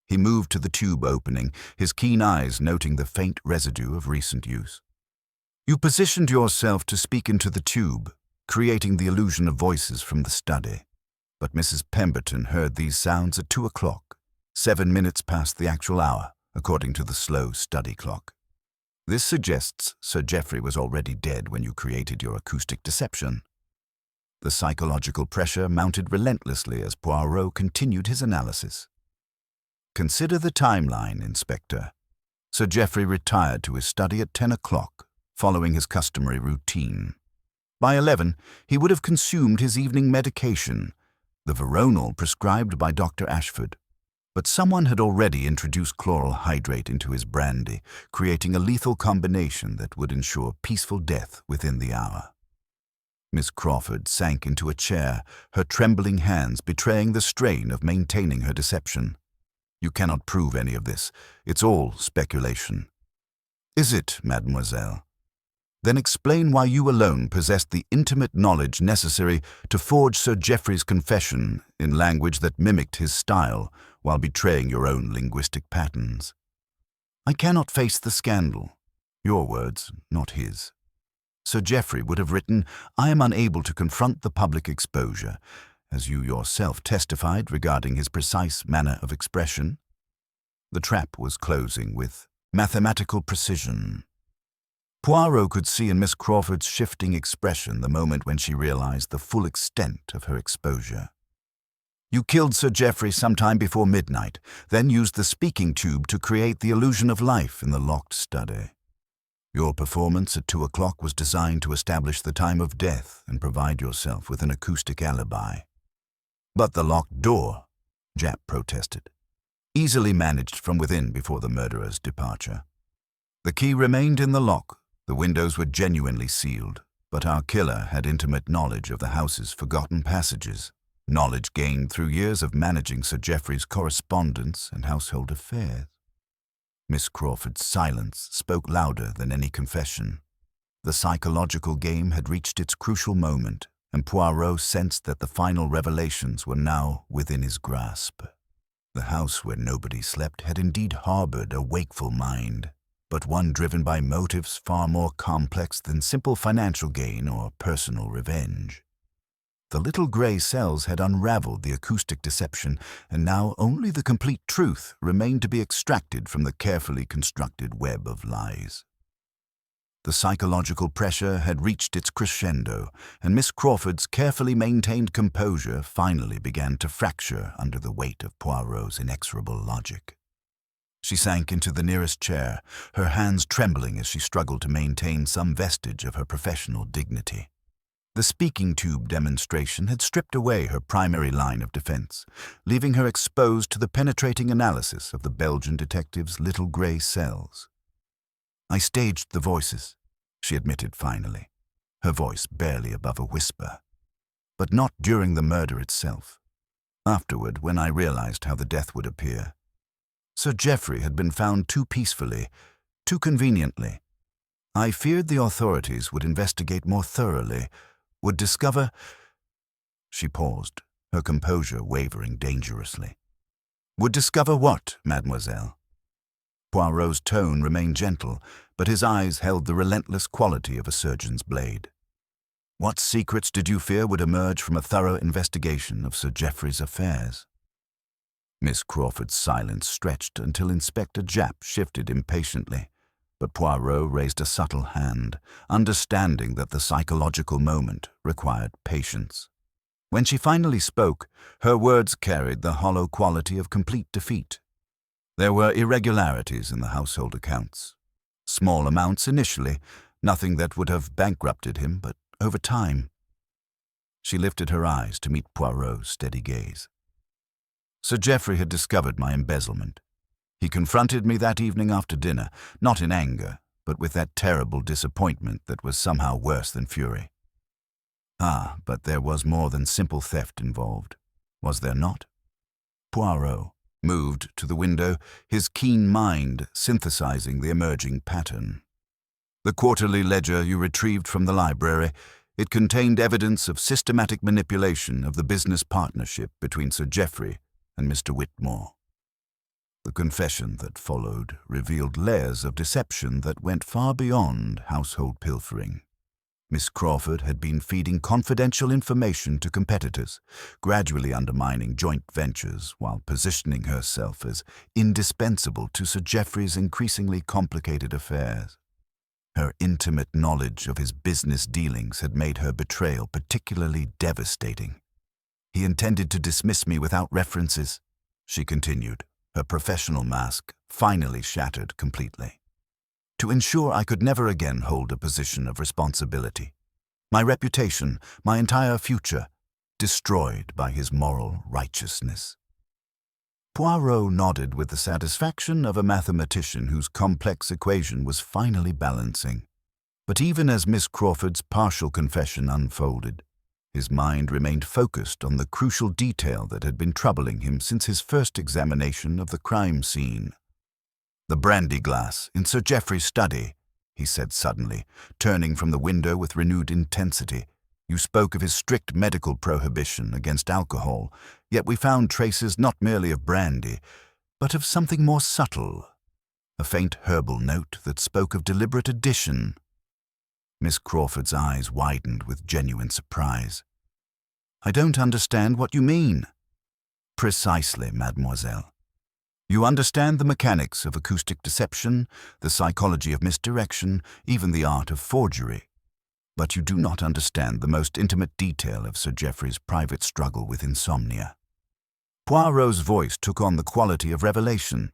He moved to the tube opening, his keen eyes noting the faint residue of recent use. "You positioned yourself to speak into the tube, creating the illusion of voices from the study. But Mrs. Pemberton heard these sounds at 2 o'clock, 7 minutes past the actual hour, according to the slow study clock. This suggests Sir Geoffrey was already dead when you created your acoustic deception." The psychological pressure mounted relentlessly as Poirot continued his analysis. "Consider the timeline, Inspector. Sir Geoffrey retired to his study at 10 o'clock, following his customary routine. By 11, he would have consumed his evening medication, the veronal prescribed by Dr. Ashford. But someone had already introduced chloral hydrate into his brandy, creating a lethal combination that would ensure peaceful death within the hour." Miss Crawford sank into a chair, her trembling hands betraying the strain of maintaining her deception. "You cannot prove any of this. It's all speculation." "Is it, mademoiselle? Then explain why you alone possessed the intimate knowledge necessary to forge Sir Geoffrey's confession in language that mimicked his style while betraying your own linguistic patterns." "I cannot face the scandal. Your words, not his." Sir Geoffrey would have written, "I am unable to confront the public exposure, as you yourself testified regarding his precise manner of expression." The trap was closing with mathematical precision. Poirot could see in Miss Crawford's shifting expression the moment when she realized the full extent of her exposure. "You killed Sir Geoffrey sometime before midnight, then used the speaking tube to create the illusion of life in the locked study. Your performance at 2 o'clock was designed to establish the time of death and provide yourself with an acoustic alibi." "But the locked door," Japp protested, "easily managed from within before the murderer's departure. The key remained in the lock, the windows were genuinely sealed, but our killer had intimate knowledge of the house's forgotten passages, knowledge gained through years of managing Sir Geoffrey's correspondence and household affairs." Miss Crawford's silence spoke louder than any confession. The psychological game had reached its crucial moment, and Poirot sensed that the final revelations were now within his grasp. The house where nobody slept had indeed harbored a wakeful mind, but one driven by motives far more complex than simple financial gain or personal revenge. The little grey cells had unraveled the acoustic deception, and now only the complete truth remained to be extracted from the carefully constructed web of lies. The psychological pressure had reached its crescendo, and Miss Crawford's carefully maintained composure finally began to fracture under the weight of Poirot's inexorable logic. She sank into the nearest chair, her hands trembling as she struggled to maintain some vestige of her professional dignity. The speaking tube demonstration had stripped away her primary line of defense, leaving her exposed to the penetrating analysis of the Belgian detective's little grey cells. "I staged the voices," she admitted finally, her voice barely above a whisper. "But not during the murder itself. Afterward, when I realized how the death would appear. Sir Geoffrey had been found too peacefully, too conveniently. I feared the authorities would investigate more thoroughly, would discover—" She paused, her composure wavering dangerously. "Would discover what, mademoiselle?" Poirot's tone remained gentle, but his eyes held the relentless quality of a surgeon's blade. "What secrets did you fear would emerge from a thorough investigation of Sir Geoffrey's affairs?" Miss Crawford's silence stretched until Inspector Japp shifted impatiently, but Poirot raised a subtle hand, understanding that the psychological moment required patience. When she finally spoke, her words carried the hollow quality of complete defeat. There were irregularities in the household accounts. Small amounts initially, nothing that would have bankrupted him, but over time. She lifted her eyes to meet Poirot's steady gaze. "Sir Geoffrey had discovered my embezzlement. He confronted me that evening after dinner, not in anger, but with that terrible disappointment that was somehow worse than fury. Ah, but there was more than simple theft involved, was there not?" Poirot moved to the window, his keen mind synthesizing the emerging pattern. "The quarterly ledger you retrieved from the library, it contained evidence of systematic manipulation of the business partnership between Sir Geoffrey and Mr. Whitmore. The confession that followed revealed layers of deception that went far beyond household pilfering. Miss Crawford had been feeding confidential information to competitors, gradually undermining joint ventures while positioning herself as indispensable to Sir Geoffrey's increasingly complicated affairs. Her intimate knowledge of his business dealings had made her betrayal particularly devastating. "He intended to dismiss me without references," she continued, her professional mask finally shattered completely, "to ensure I could never again hold a position of responsibility. My reputation, my entire future, destroyed by his moral righteousness." Poirot nodded with the satisfaction of a mathematician whose complex equation was finally balancing. But even as Miss Crawford's partial confession unfolded, his mind remained focused on the crucial detail that had been troubling him since his first examination of the crime scene. "The brandy glass in Sir Geoffrey's study," he said suddenly, turning from the window with renewed intensity. "You spoke of his strict medical prohibition against alcohol, yet we found traces not merely of brandy, but of something more subtle, a faint herbal note that spoke of deliberate addition." Miss Crawford's eyes widened with genuine surprise. "I don't understand what you mean." "Precisely, mademoiselle. You understand the mechanics of acoustic deception, the psychology of misdirection, even the art of forgery. But you do not understand the most intimate detail of Sir Geoffrey's private struggle with insomnia." Poirot's voice took on the quality of revelation.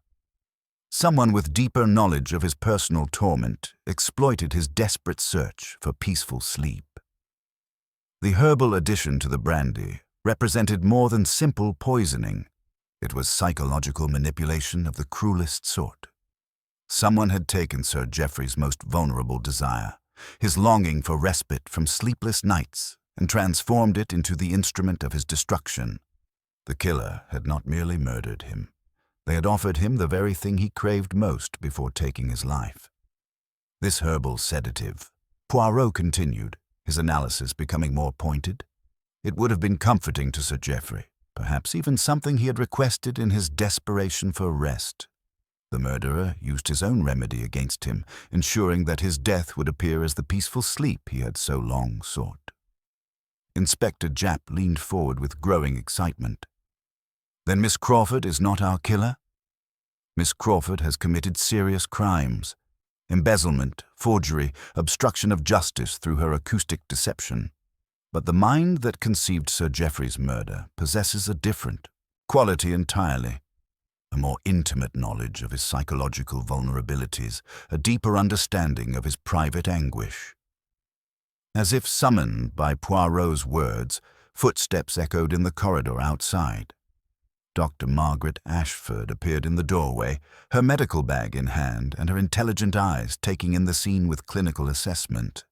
Someone with deeper knowledge of his personal torment exploited his desperate search for peaceful sleep. The herbal addition to the brandy represented more than simple poisoning. It was psychological manipulation of the cruelest sort. Someone had taken Sir Geoffrey's most vulnerable desire, his longing for respite from sleepless nights, and transformed it into the instrument of his destruction. The killer had not merely murdered him. They had offered him the very thing he craved most before taking his life. This herbal sedative, Poirot continued, his analysis becoming more pointed. It would have been comforting to Sir Geoffrey, perhaps even something he had requested in his desperation for rest. The murderer used his own remedy against him, ensuring that his death would appear as the peaceful sleep he had so long sought. Inspector Japp leaned forward with growing excitement. "Then Miss Crawford is not our killer? Miss Crawford has committed serious crimes. Embezzlement, forgery, obstruction of justice through her acoustic deception. But the mind that conceived Sir Geoffrey's murder possesses a different quality entirely. A more intimate knowledge of his psychological vulnerabilities, a deeper understanding of his private anguish." As if summoned by Poirot's words, footsteps echoed in the corridor outside. Dr. Margaret Ashford appeared in the doorway, her medical bag in hand and her intelligent eyes taking in the scene with clinical assessment.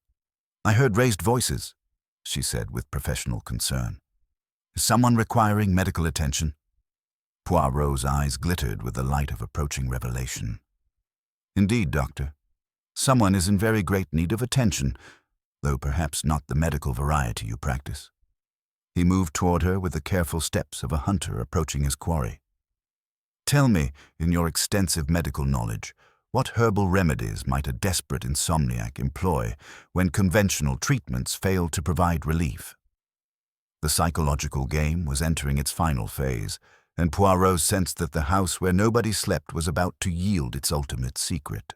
"I heard raised voices," she said with professional concern. "Is someone requiring medical attention?" Poirot's eyes glittered with the light of approaching revelation. "Indeed, Doctor. Someone is in very great need of attention, though perhaps not the medical variety you practice." He moved toward her with the careful steps of a hunter approaching his quarry. "Tell me, in your extensive medical knowledge, what herbal remedies might a desperate insomniac employ when conventional treatments fail to provide relief?" The psychological game was entering its final phase, and Poirot sensed that the house where nobody slept was about to yield its ultimate secret.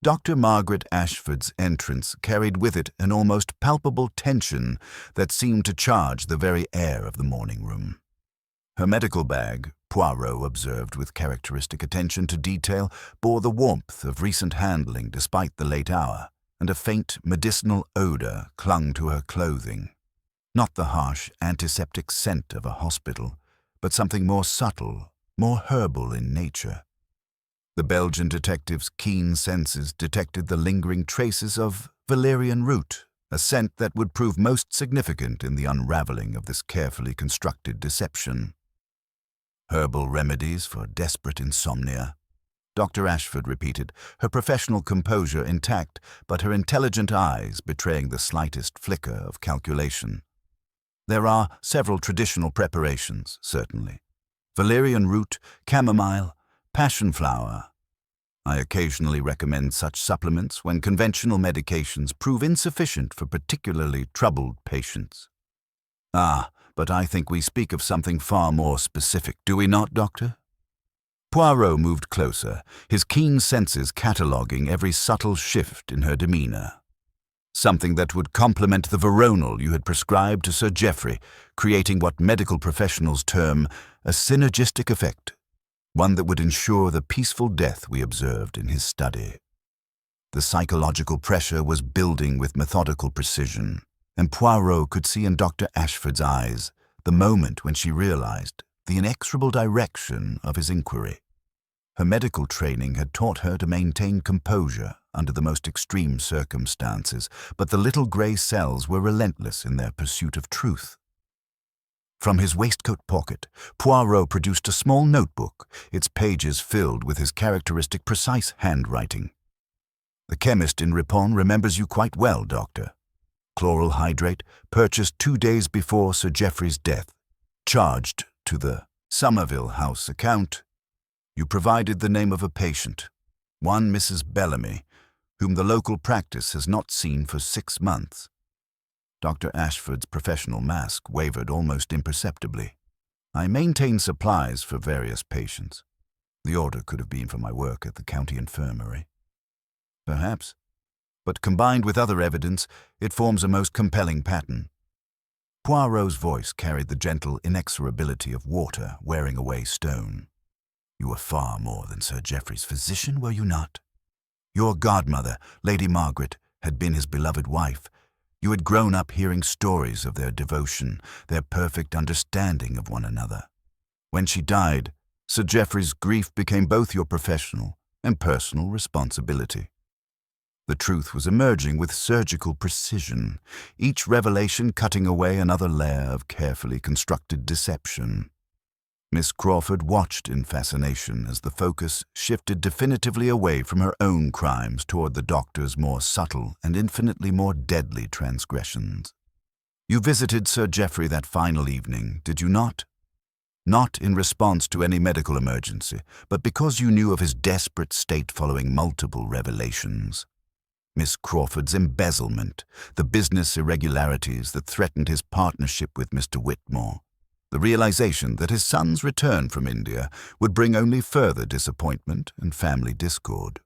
Dr. Margaret Ashford's entrance carried with it an almost palpable tension that seemed to charge the very air of the morning room. Her medical bag, Poirot observed with characteristic attention to detail, bore the warmth of recent handling despite the late hour, and a faint medicinal odor clung to her clothing. Not the harsh antiseptic scent of a hospital, but something more subtle, more herbal in nature. The Belgian detective's keen senses detected the lingering traces of valerian root, a scent that would prove most significant in the unraveling of this carefully constructed deception. "Herbal remedies for desperate insomnia," Dr. Ashford repeated, her professional composure intact, but her intelligent eyes betraying the slightest flicker of calculation. "There are several traditional preparations, certainly. Valerian root, chamomile, passion flower. I occasionally recommend such supplements when conventional medications prove insufficient for particularly troubled patients." "Ah, but I think we speak of something far more specific, do we not, Doctor?" Poirot moved closer, his keen senses cataloguing every subtle shift in her demeanor. "Something that would complement the veronal you had prescribed to Sir Geoffrey, creating what medical professionals term a synergistic effect. One that would ensure the peaceful death we observed in his study." The psychological pressure was building with methodical precision, and Poirot could see in Dr. Ashford's eyes the moment when she realized the inexorable direction of his inquiry. Her medical training had taught her to maintain composure under the most extreme circumstances, but the little grey cells were relentless in their pursuit of truth. From his waistcoat pocket, Poirot produced a small notebook, its pages filled with his characteristic precise handwriting. "The chemist in Ripon remembers you quite well, Doctor. Chloral hydrate, purchased 2 days before Sir Geoffrey's death, charged to the Somerville House account. You provided the name of a patient, one Mrs. Bellamy, whom the local practice has not seen for 6 months. Dr. Ashford's professional mask wavered almost imperceptibly. I maintain supplies for various patients. The order could have been for my work at the county infirmary. Perhaps, but combined with other evidence, it forms a most compelling pattern. Poirot's voice carried the gentle inexorability of water wearing away stone. You were far more than Sir Geoffrey's physician, were you not? Your godmother, Lady Margaret, had been his beloved wife. You had grown up hearing stories of their devotion, their perfect understanding of one another. When she died, Sir Geoffrey's grief became both your professional and personal responsibility. The truth was emerging with surgical precision, each revelation cutting away another layer of carefully constructed deception. Miss Crawford watched in fascination as the focus shifted definitively away from her own crimes toward the doctor's more subtle and infinitely more deadly transgressions. You visited Sir Geoffrey that final evening, did you not? Not in response to any medical emergency, but because you knew of his desperate state following multiple revelations. Miss Crawford's embezzlement, the business irregularities that threatened his partnership with Mr. Whitmore, the realization that his son's return from India would bring only further disappointment and family discord.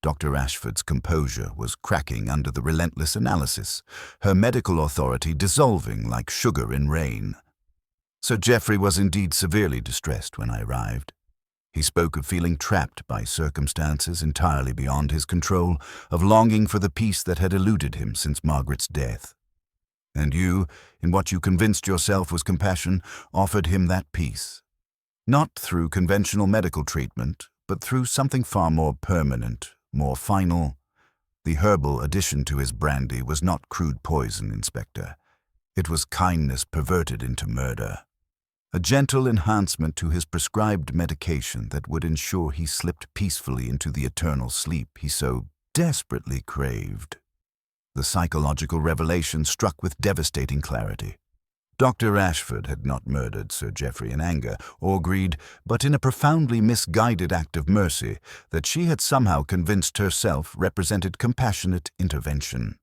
Dr. Ashford's composure was cracking under the relentless analysis, her medical authority dissolving like sugar in rain. Sir Geoffrey was indeed severely distressed when I arrived. He spoke of feeling trapped by circumstances entirely beyond his control, of longing for the peace that had eluded him since Margaret's death. And you, in what you convinced yourself was compassion, offered him that peace. Not through conventional medical treatment, but through something far more permanent, more final. The herbal addition to his brandy was not crude poison, Inspector. It was kindness perverted into murder. A gentle enhancement to his prescribed medication that would ensure he slipped peacefully into the eternal sleep he so desperately craved. The psychological revelation struck with devastating clarity. Dr. Ashford had not murdered Sir Geoffrey in anger or greed, but in a profoundly misguided act of mercy that she had somehow convinced herself represented compassionate intervention.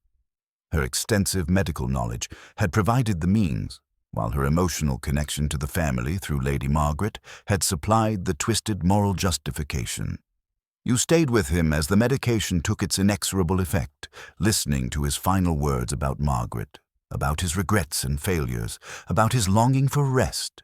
Her extensive medical knowledge had provided the means, while her emotional connection to the family through Lady Margaret had supplied the twisted moral justification. You stayed with him as the medication took its inexorable effect, listening to his final words about Margaret, about his regrets and failures, about his longing for rest.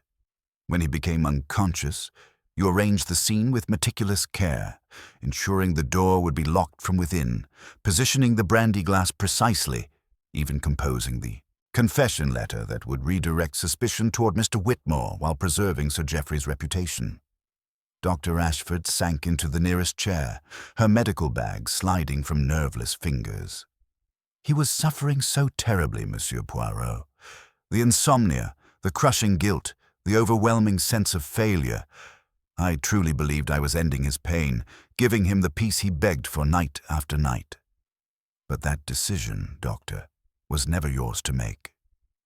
When he became unconscious, you arranged the scene with meticulous care, ensuring the door would be locked from within, positioning the brandy glass precisely, even composing the confession letter that would redirect suspicion toward Mr. Whitmore while preserving Sir Geoffrey's reputation. Dr. Ashford sank into the nearest chair, her medical bag sliding from nerveless fingers. He was suffering so terribly, Monsieur Poirot. The insomnia, the crushing guilt, the overwhelming sense of failure. I truly believed I was ending his pain, giving him the peace he begged for night after night. But that decision, Doctor, was never yours to make,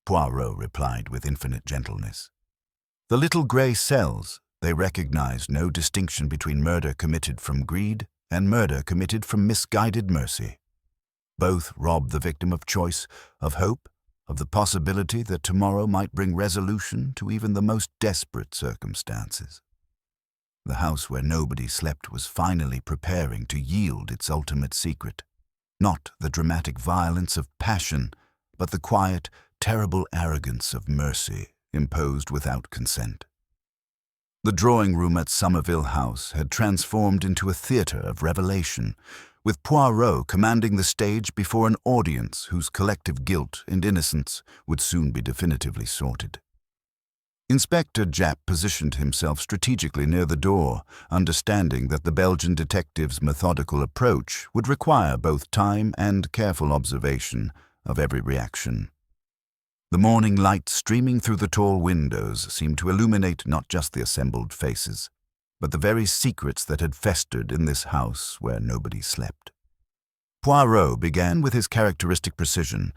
Poirot replied with infinite gentleness. The little grey cells, they recognized no distinction between murder committed from greed and murder committed from misguided mercy. Both robbed the victim of choice, of hope, of the possibility that tomorrow might bring resolution to even the most desperate circumstances. The house where nobody slept was finally preparing to yield its ultimate secret. Not the dramatic violence of passion, but the quiet, terrible arrogance of mercy imposed without consent. The drawing room at Somerville House had transformed into a theatre of revelation, with Poirot commanding the stage before an audience whose collective guilt and innocence would soon be definitively sorted. Inspector Japp positioned himself strategically near the door, understanding that the Belgian detective's methodical approach would require both time and careful observation of every reaction. The morning light streaming through the tall windows seemed to illuminate not just the assembled faces, but the very secrets that had festered in this house where nobody slept. Poirot began with his characteristic precision,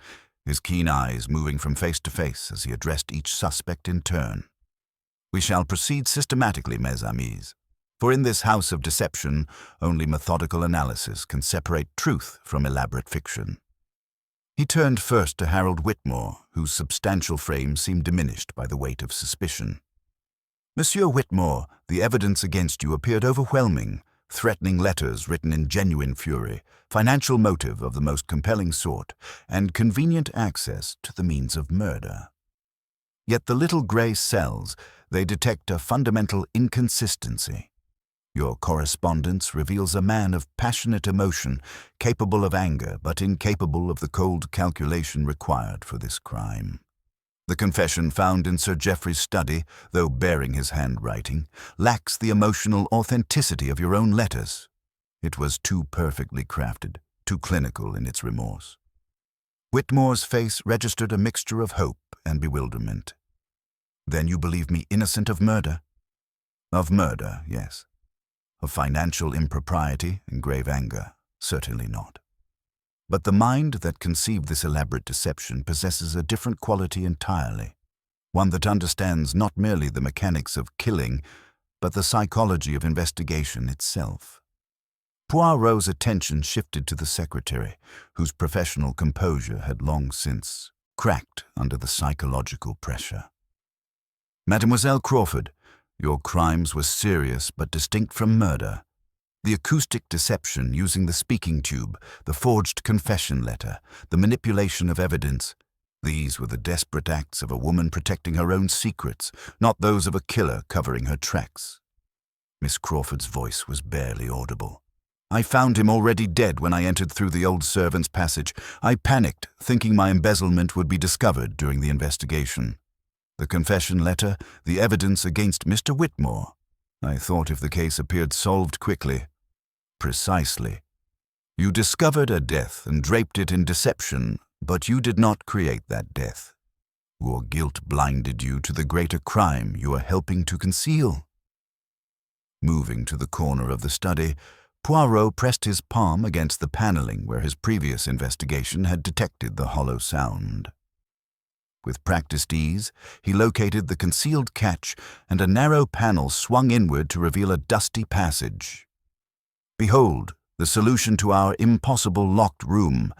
his keen eyes moving from face to face as he addressed each suspect in turn. "We shall proceed systematically, mes amis. For in this house of deception, only methodical analysis can separate truth from elaborate fiction. He turned first to Harold Whitmore, whose substantial frame seemed diminished by the weight of suspicion. "Monsieur Whitmore, the evidence against you appeared overwhelming, threatening letters written in genuine fury, financial motive of the most compelling sort, and convenient access to the means of murder. Yet the little grey cells, they detect a fundamental inconsistency. Your correspondence reveals a man of passionate emotion, capable of anger, but incapable of the cold calculation required for this crime. The confession found in Sir Geoffrey's study, though bearing his handwriting, lacks the emotional authenticity of your own letters. It was too perfectly crafted, too clinical in its remorse." Whitmore's face registered a mixture of hope and bewilderment. "Then you believe me innocent of murder?" "Of murder, yes. Of financial impropriety and grave anger, certainly not. But the mind that conceived this elaborate deception possesses a different quality entirely, one that understands not merely the mechanics of killing, but the psychology of investigation itself." Poirot's attention shifted to the secretary, whose professional composure had long since cracked under the psychological pressure. "Mademoiselle Crawford, your crimes were serious but distinct from murder. The acoustic deception using the speaking tube, the forged confession letter, the manipulation of evidence, these were the desperate acts of a woman protecting her own secrets, not those of a killer covering her tracks." Miss Crawford's voice was barely audible. "I found him already dead when I entered through the old servants' passage. I panicked, thinking my embezzlement would be discovered during the investigation. The confession letter, the evidence against Mr. Whitmore. I thought if the case appeared solved quickly." "Precisely. You discovered a death and draped it in deception, but you did not create that death. Your guilt blinded you to the greater crime you are helping to conceal." Moving to the corner of the study, Poirot pressed his palm against the paneling where his previous investigation had detected the hollow sound. With practiced ease, he located the concealed catch, and a narrow panel swung inward to reveal a dusty passage. "Behold, the solution to our impossible locked room,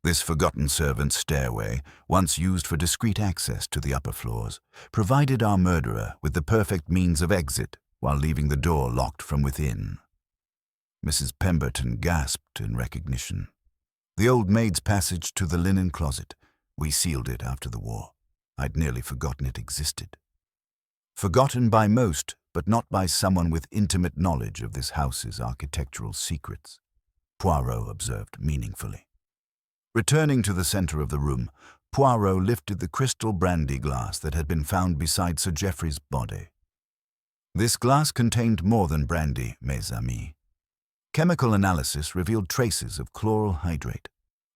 this forgotten servant's stairway, once used for discreet access to the upper floors, provided our murderer with the perfect means of exit while leaving the door locked from within." Mrs. Pemberton gasped in recognition. "The old maid's passage to the linen closet. We sealed it after the war. I'd nearly forgotten it existed." "Forgotten by most, but not by someone with intimate knowledge of this house's architectural secrets," Poirot observed meaningfully. Returning to the center of the room, Poirot lifted the crystal brandy glass that had been found beside Sir Geoffrey's body. This glass contained more than brandy, mes amis. Chemical analysis revealed traces of chloral hydrate,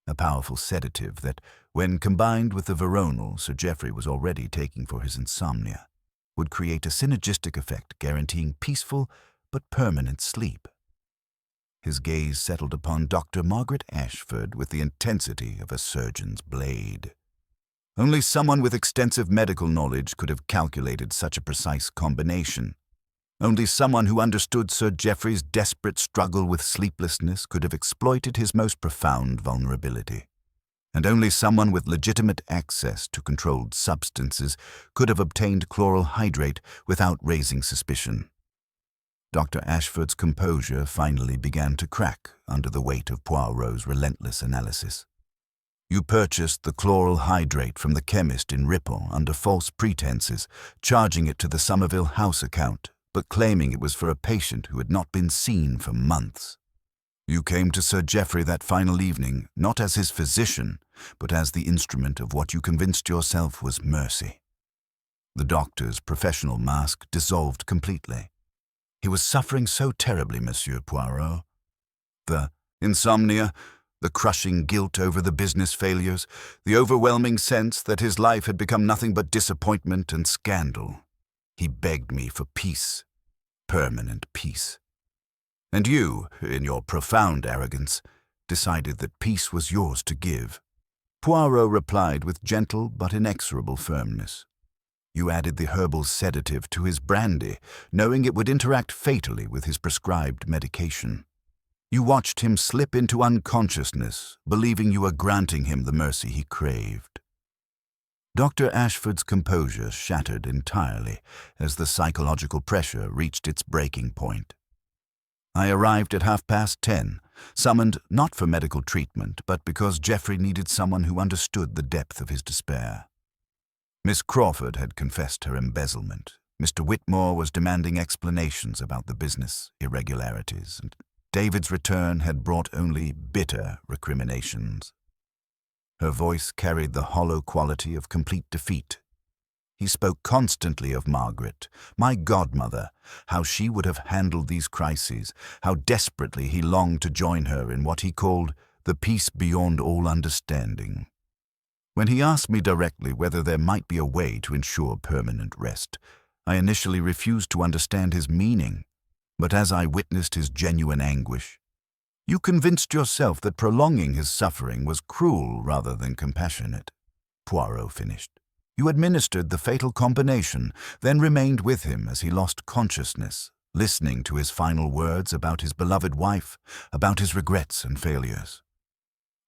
a powerful sedative that, when combined with the veronal Sir Geoffrey was already taking for his insomnia, would create a synergistic effect guaranteeing peaceful but permanent sleep. His gaze settled upon Dr. Margaret Ashford with the intensity of a surgeon's blade. Only someone with extensive medical knowledge could have calculated such a precise combination. Only someone who understood Sir Geoffrey's desperate struggle with sleeplessness could have exploited his most profound vulnerability. And only someone with legitimate access to controlled substances could have obtained chloral hydrate without raising suspicion. Dr. Ashford's composure finally began to crack under the weight of Poirot's relentless analysis. "You purchased the chloral hydrate from the chemist in Ripple under false pretenses, charging it to the Somerville House account, but claiming it was for a patient who had not been seen for months. You came to Sir Geoffrey that final evening, not as his physician, but as the instrument of what you convinced yourself was mercy." The doctor's professional mask dissolved completely. "He was suffering so terribly, Monsieur Poirot. The insomnia, the crushing guilt over the business failures, the overwhelming sense that his life had become nothing but disappointment and scandal. He begged me for peace, permanent peace. And you, in your profound arrogance, decided that peace was yours to give." Poirot replied with gentle but inexorable firmness. You added the herbal sedative to his brandy, knowing it would interact fatally with his prescribed medication. You watched him slip into unconsciousness, believing you were granting him the mercy he craved. Dr. Ashford's composure shattered entirely as the psychological pressure reached its breaking point. I arrived at 10:30, summoned not for medical treatment, but because Geoffrey needed someone who understood the depth of his despair. Miss Crawford had confessed her embezzlement. Mr. Whitmore was demanding explanations about the business irregularities, and David's return had brought only bitter recriminations. Her voice carried the hollow quality of complete defeat. He spoke constantly of Margaret, my godmother, how she would have handled these crises, how desperately he longed to join her in what he called the peace beyond all understanding. When he asked me directly whether there might be a way to ensure permanent rest, I initially refused to understand his meaning, but as I witnessed his genuine anguish, "You convinced yourself that prolonging his suffering was cruel rather than compassionate," Poirot finished. "You administered the fatal combination, then remained with him as he lost consciousness, listening to his final words about his beloved wife, about his regrets and failures.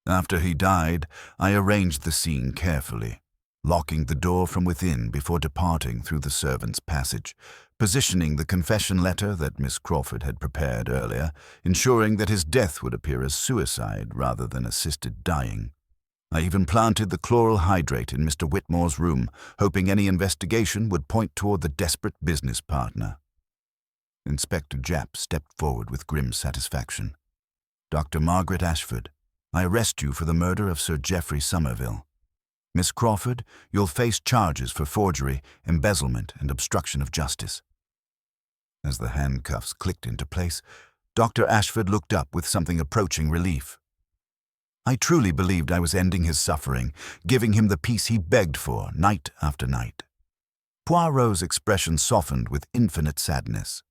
After he died, I arranged the scene carefully, locking the door from within before departing through the servants' passage, positioning the confession letter that Miss Crawford had prepared earlier, ensuring that his death would appear as suicide rather than assisted dying. I even planted the chloral hydrate in Mr. Whitmore's room, hoping any investigation would point toward the desperate business partner." Inspector Japp stepped forward with grim satisfaction. "Dr. Margaret Ashford, I arrest you for the murder of Sir Geoffrey Somerville. Miss Crawford, you'll face charges for forgery, embezzlement, and obstruction of justice." As the handcuffs clicked into place, Dr. Ashford looked up with something approaching relief. I truly believed I was ending his suffering, giving him the peace he begged for night after night. Poirot's expression softened with infinite sadness.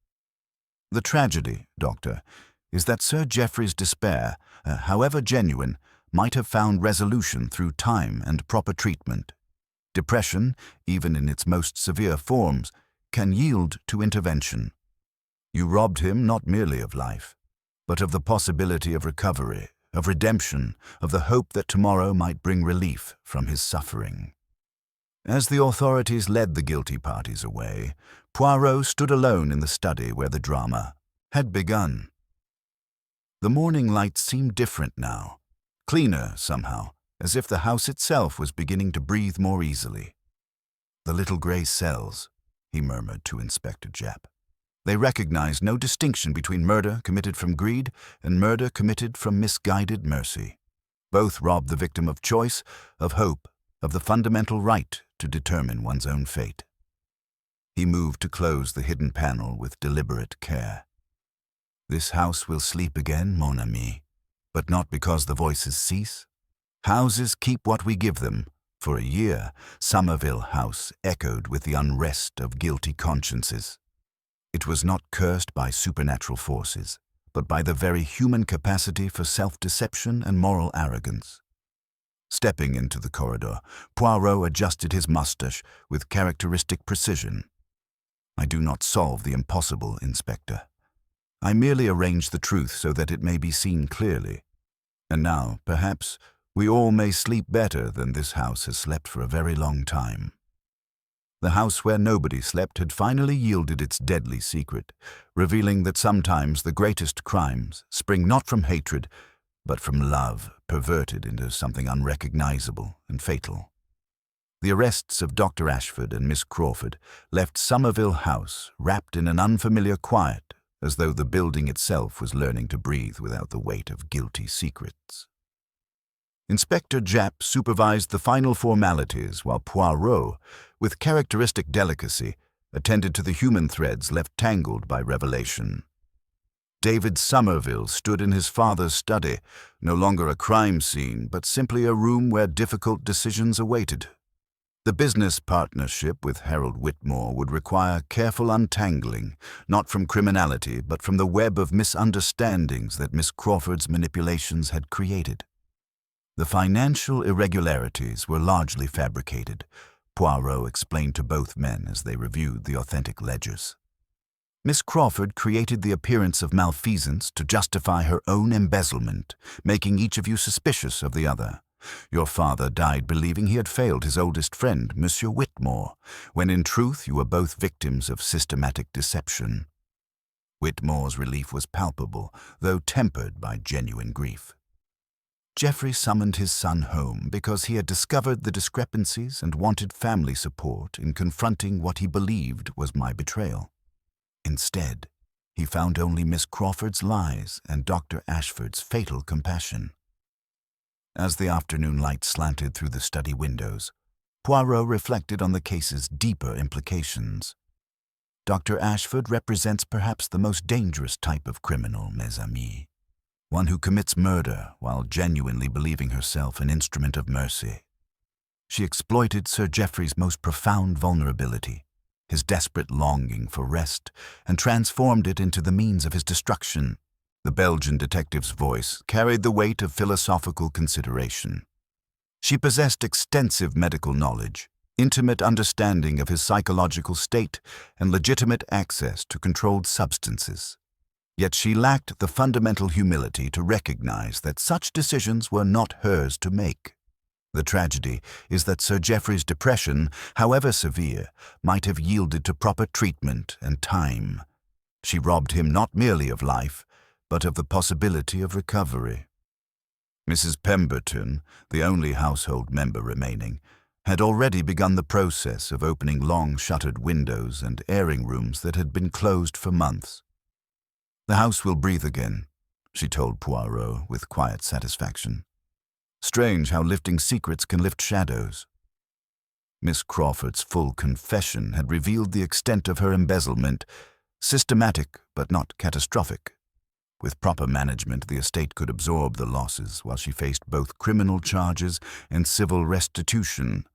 "The tragedy, Doctor, is that Sir Geoffrey's despair, however genuine, might have found resolution through time and proper treatment. Depression, even in its most severe forms, can yield to intervention. You robbed him not merely of life, but of the possibility of recovery, of redemption, of the hope that tomorrow might bring relief from his suffering." As the authorities led the guilty parties away, Poirot stood alone in the study where the drama had begun. The morning light seemed different now, cleaner somehow, as if the house itself was beginning to breathe more easily. "The little grey cells," he murmured to Inspector Japp. "They recognized no distinction between murder committed from greed and murder committed from misguided mercy. Both robbed the victim of choice, of hope, of the fundamental right to determine one's own fate." He moved to close the hidden panel with deliberate care. "This house will sleep again, mon ami, but not because the voices cease. Houses keep what we give them. For a year, Somerville House echoed with the unrest of guilty consciences. It was not cursed by supernatural forces, but by the very human capacity for self-deception and moral arrogance." Stepping into the corridor, Poirot adjusted his moustache with characteristic precision. "I do not solve the impossible, Inspector. I merely arrange the truth so that it may be seen clearly. And now, perhaps, we all may sleep better than this house has slept for a very long time." The house where nobody slept had finally yielded its deadly secret, revealing that sometimes the greatest crimes spring not from hatred, but from love perverted into something unrecognizable and fatal. The arrests of Dr. Ashford and Miss Crawford left Somerville House wrapped in an unfamiliar quiet, as though the building itself was learning to breathe without the weight of guilty secrets. Inspector Japp supervised the final formalities while Poirot, with characteristic delicacy, attended to the human threads left tangled by revelation. David Somerville stood in his father's study, no longer a crime scene, but simply a room where difficult decisions awaited. The business partnership with Harold Whitmore would require careful untangling, not from criminality, but from the web of misunderstandings that Miss Crawford's manipulations had created. The financial irregularities were largely fabricated. Poirot explained to both men as they reviewed the authentic ledgers. Miss Crawford created the appearance of malfeasance to justify her own embezzlement, making each of you suspicious of the other. Your father died believing he had failed his oldest friend, Monsieur Whitmore, when in truth you were both victims of systematic deception. Whitmore's relief was palpable, though tempered by genuine grief. Geoffrey summoned his son home because he had discovered the discrepancies and wanted family support in confronting what he believed was my betrayal. Instead, he found only Miss Crawford's lies and Dr. Ashford's fatal compassion. As the afternoon light slanted through the study windows, Poirot reflected on the case's deeper implications. Dr. Ashford represents perhaps the most dangerous type of criminal, mes amis. One who commits murder while genuinely believing herself an instrument of mercy. She exploited Sir Geoffrey's most profound vulnerability, his desperate longing for rest, and transformed it into the means of his destruction. The Belgian detective's voice carried the weight of philosophical consideration. She possessed extensive medical knowledge, intimate understanding of his psychological state, and legitimate access to controlled substances. Yet she lacked the fundamental humility to recognize that such decisions were not hers to make. The tragedy is that Sir Geoffrey's depression, however severe, might have yielded to proper treatment and time. She robbed him not merely of life, but of the possibility of recovery. Mrs. Pemberton, the only household member remaining, had already begun the process of opening long-shuttered windows and airing rooms that had been closed for months. "The house will breathe again," she told Poirot with quiet satisfaction. "Strange how lifting secrets can lift shadows." Miss Crawford's full confession had revealed the extent of her embezzlement, systematic but not catastrophic. With proper management, the estate could absorb the losses while she faced both criminal charges and civil restitution.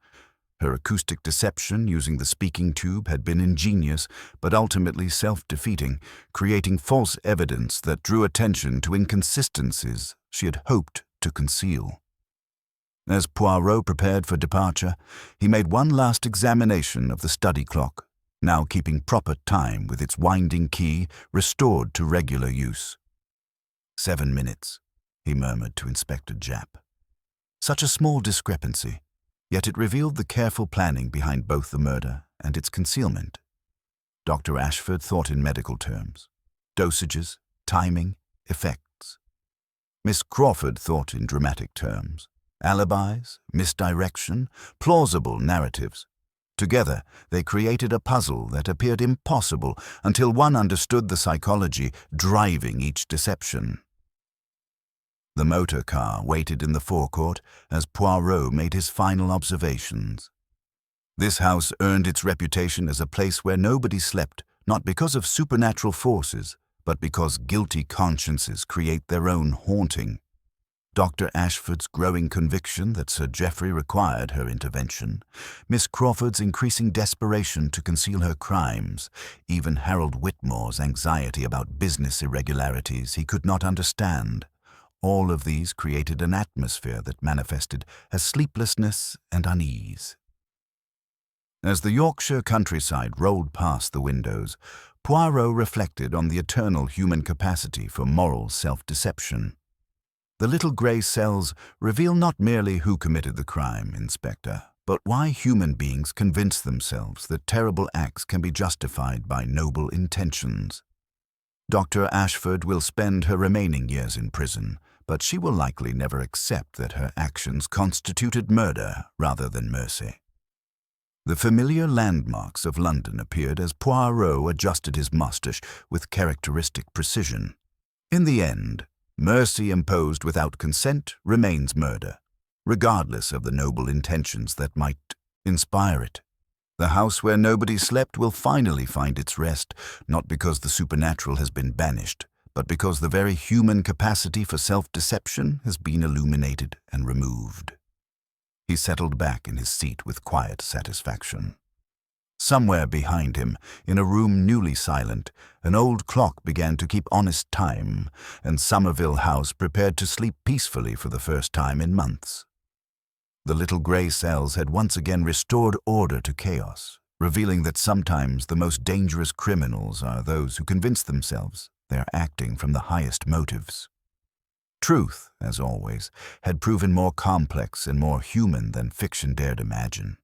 Her acoustic deception using the speaking tube had been ingenious, but ultimately self-defeating, creating false evidence that drew attention to inconsistencies she had hoped to conceal. As Poirot prepared for departure, he made one last examination of the study clock, now keeping proper time with its winding key restored to regular use. 7 minutes, he murmured to Inspector Japp. Such a small discrepancy, yet it revealed the careful planning behind both the murder and its concealment. Dr. Ashford thought in medical terms: dosages, timing, effects. Miss Crawford thought in dramatic terms: alibis, misdirection, plausible narratives. Together, they created a puzzle that appeared impossible until one understood the psychology driving each deception. The motor car waited in the forecourt as Poirot made his final observations. This house earned its reputation as a place where nobody slept, not because of supernatural forces, but because guilty consciences create their own haunting. Dr. Ashford's growing conviction that Sir Geoffrey required her intervention, Miss Crawford's increasing desperation to conceal her crimes, even Harold Whitmore's anxiety about business irregularities he could not understand. All of these created an atmosphere that manifested as sleeplessness and unease. As the Yorkshire countryside rolled past the windows, Poirot reflected on the eternal human capacity for moral self-deception. The little grey cells reveal not merely who committed the crime, Inspector, but why human beings convince themselves that terrible acts can be justified by noble intentions. Dr. Ashford will spend her remaining years in prison, but she will likely never accept that her actions constituted murder rather than mercy. The familiar landmarks of London appeared as Poirot adjusted his moustache with characteristic precision. In the end, mercy imposed without consent remains murder, regardless of the noble intentions that might inspire it. The house where nobody slept will finally find its rest, not because the supernatural has been banished, but because the very human capacity for self-deception has been illuminated and removed. He settled back in his seat with quiet satisfaction. Somewhere behind him, in a room newly silent, an old clock began to keep honest time, and Somerville House prepared to sleep peacefully for the first time in months. The little gray cells had once again restored order to chaos, revealing that sometimes the most dangerous criminals are those who convince themselves they are acting from the highest motives. Truth, as always, had proven more complex and more human than fiction dared imagine.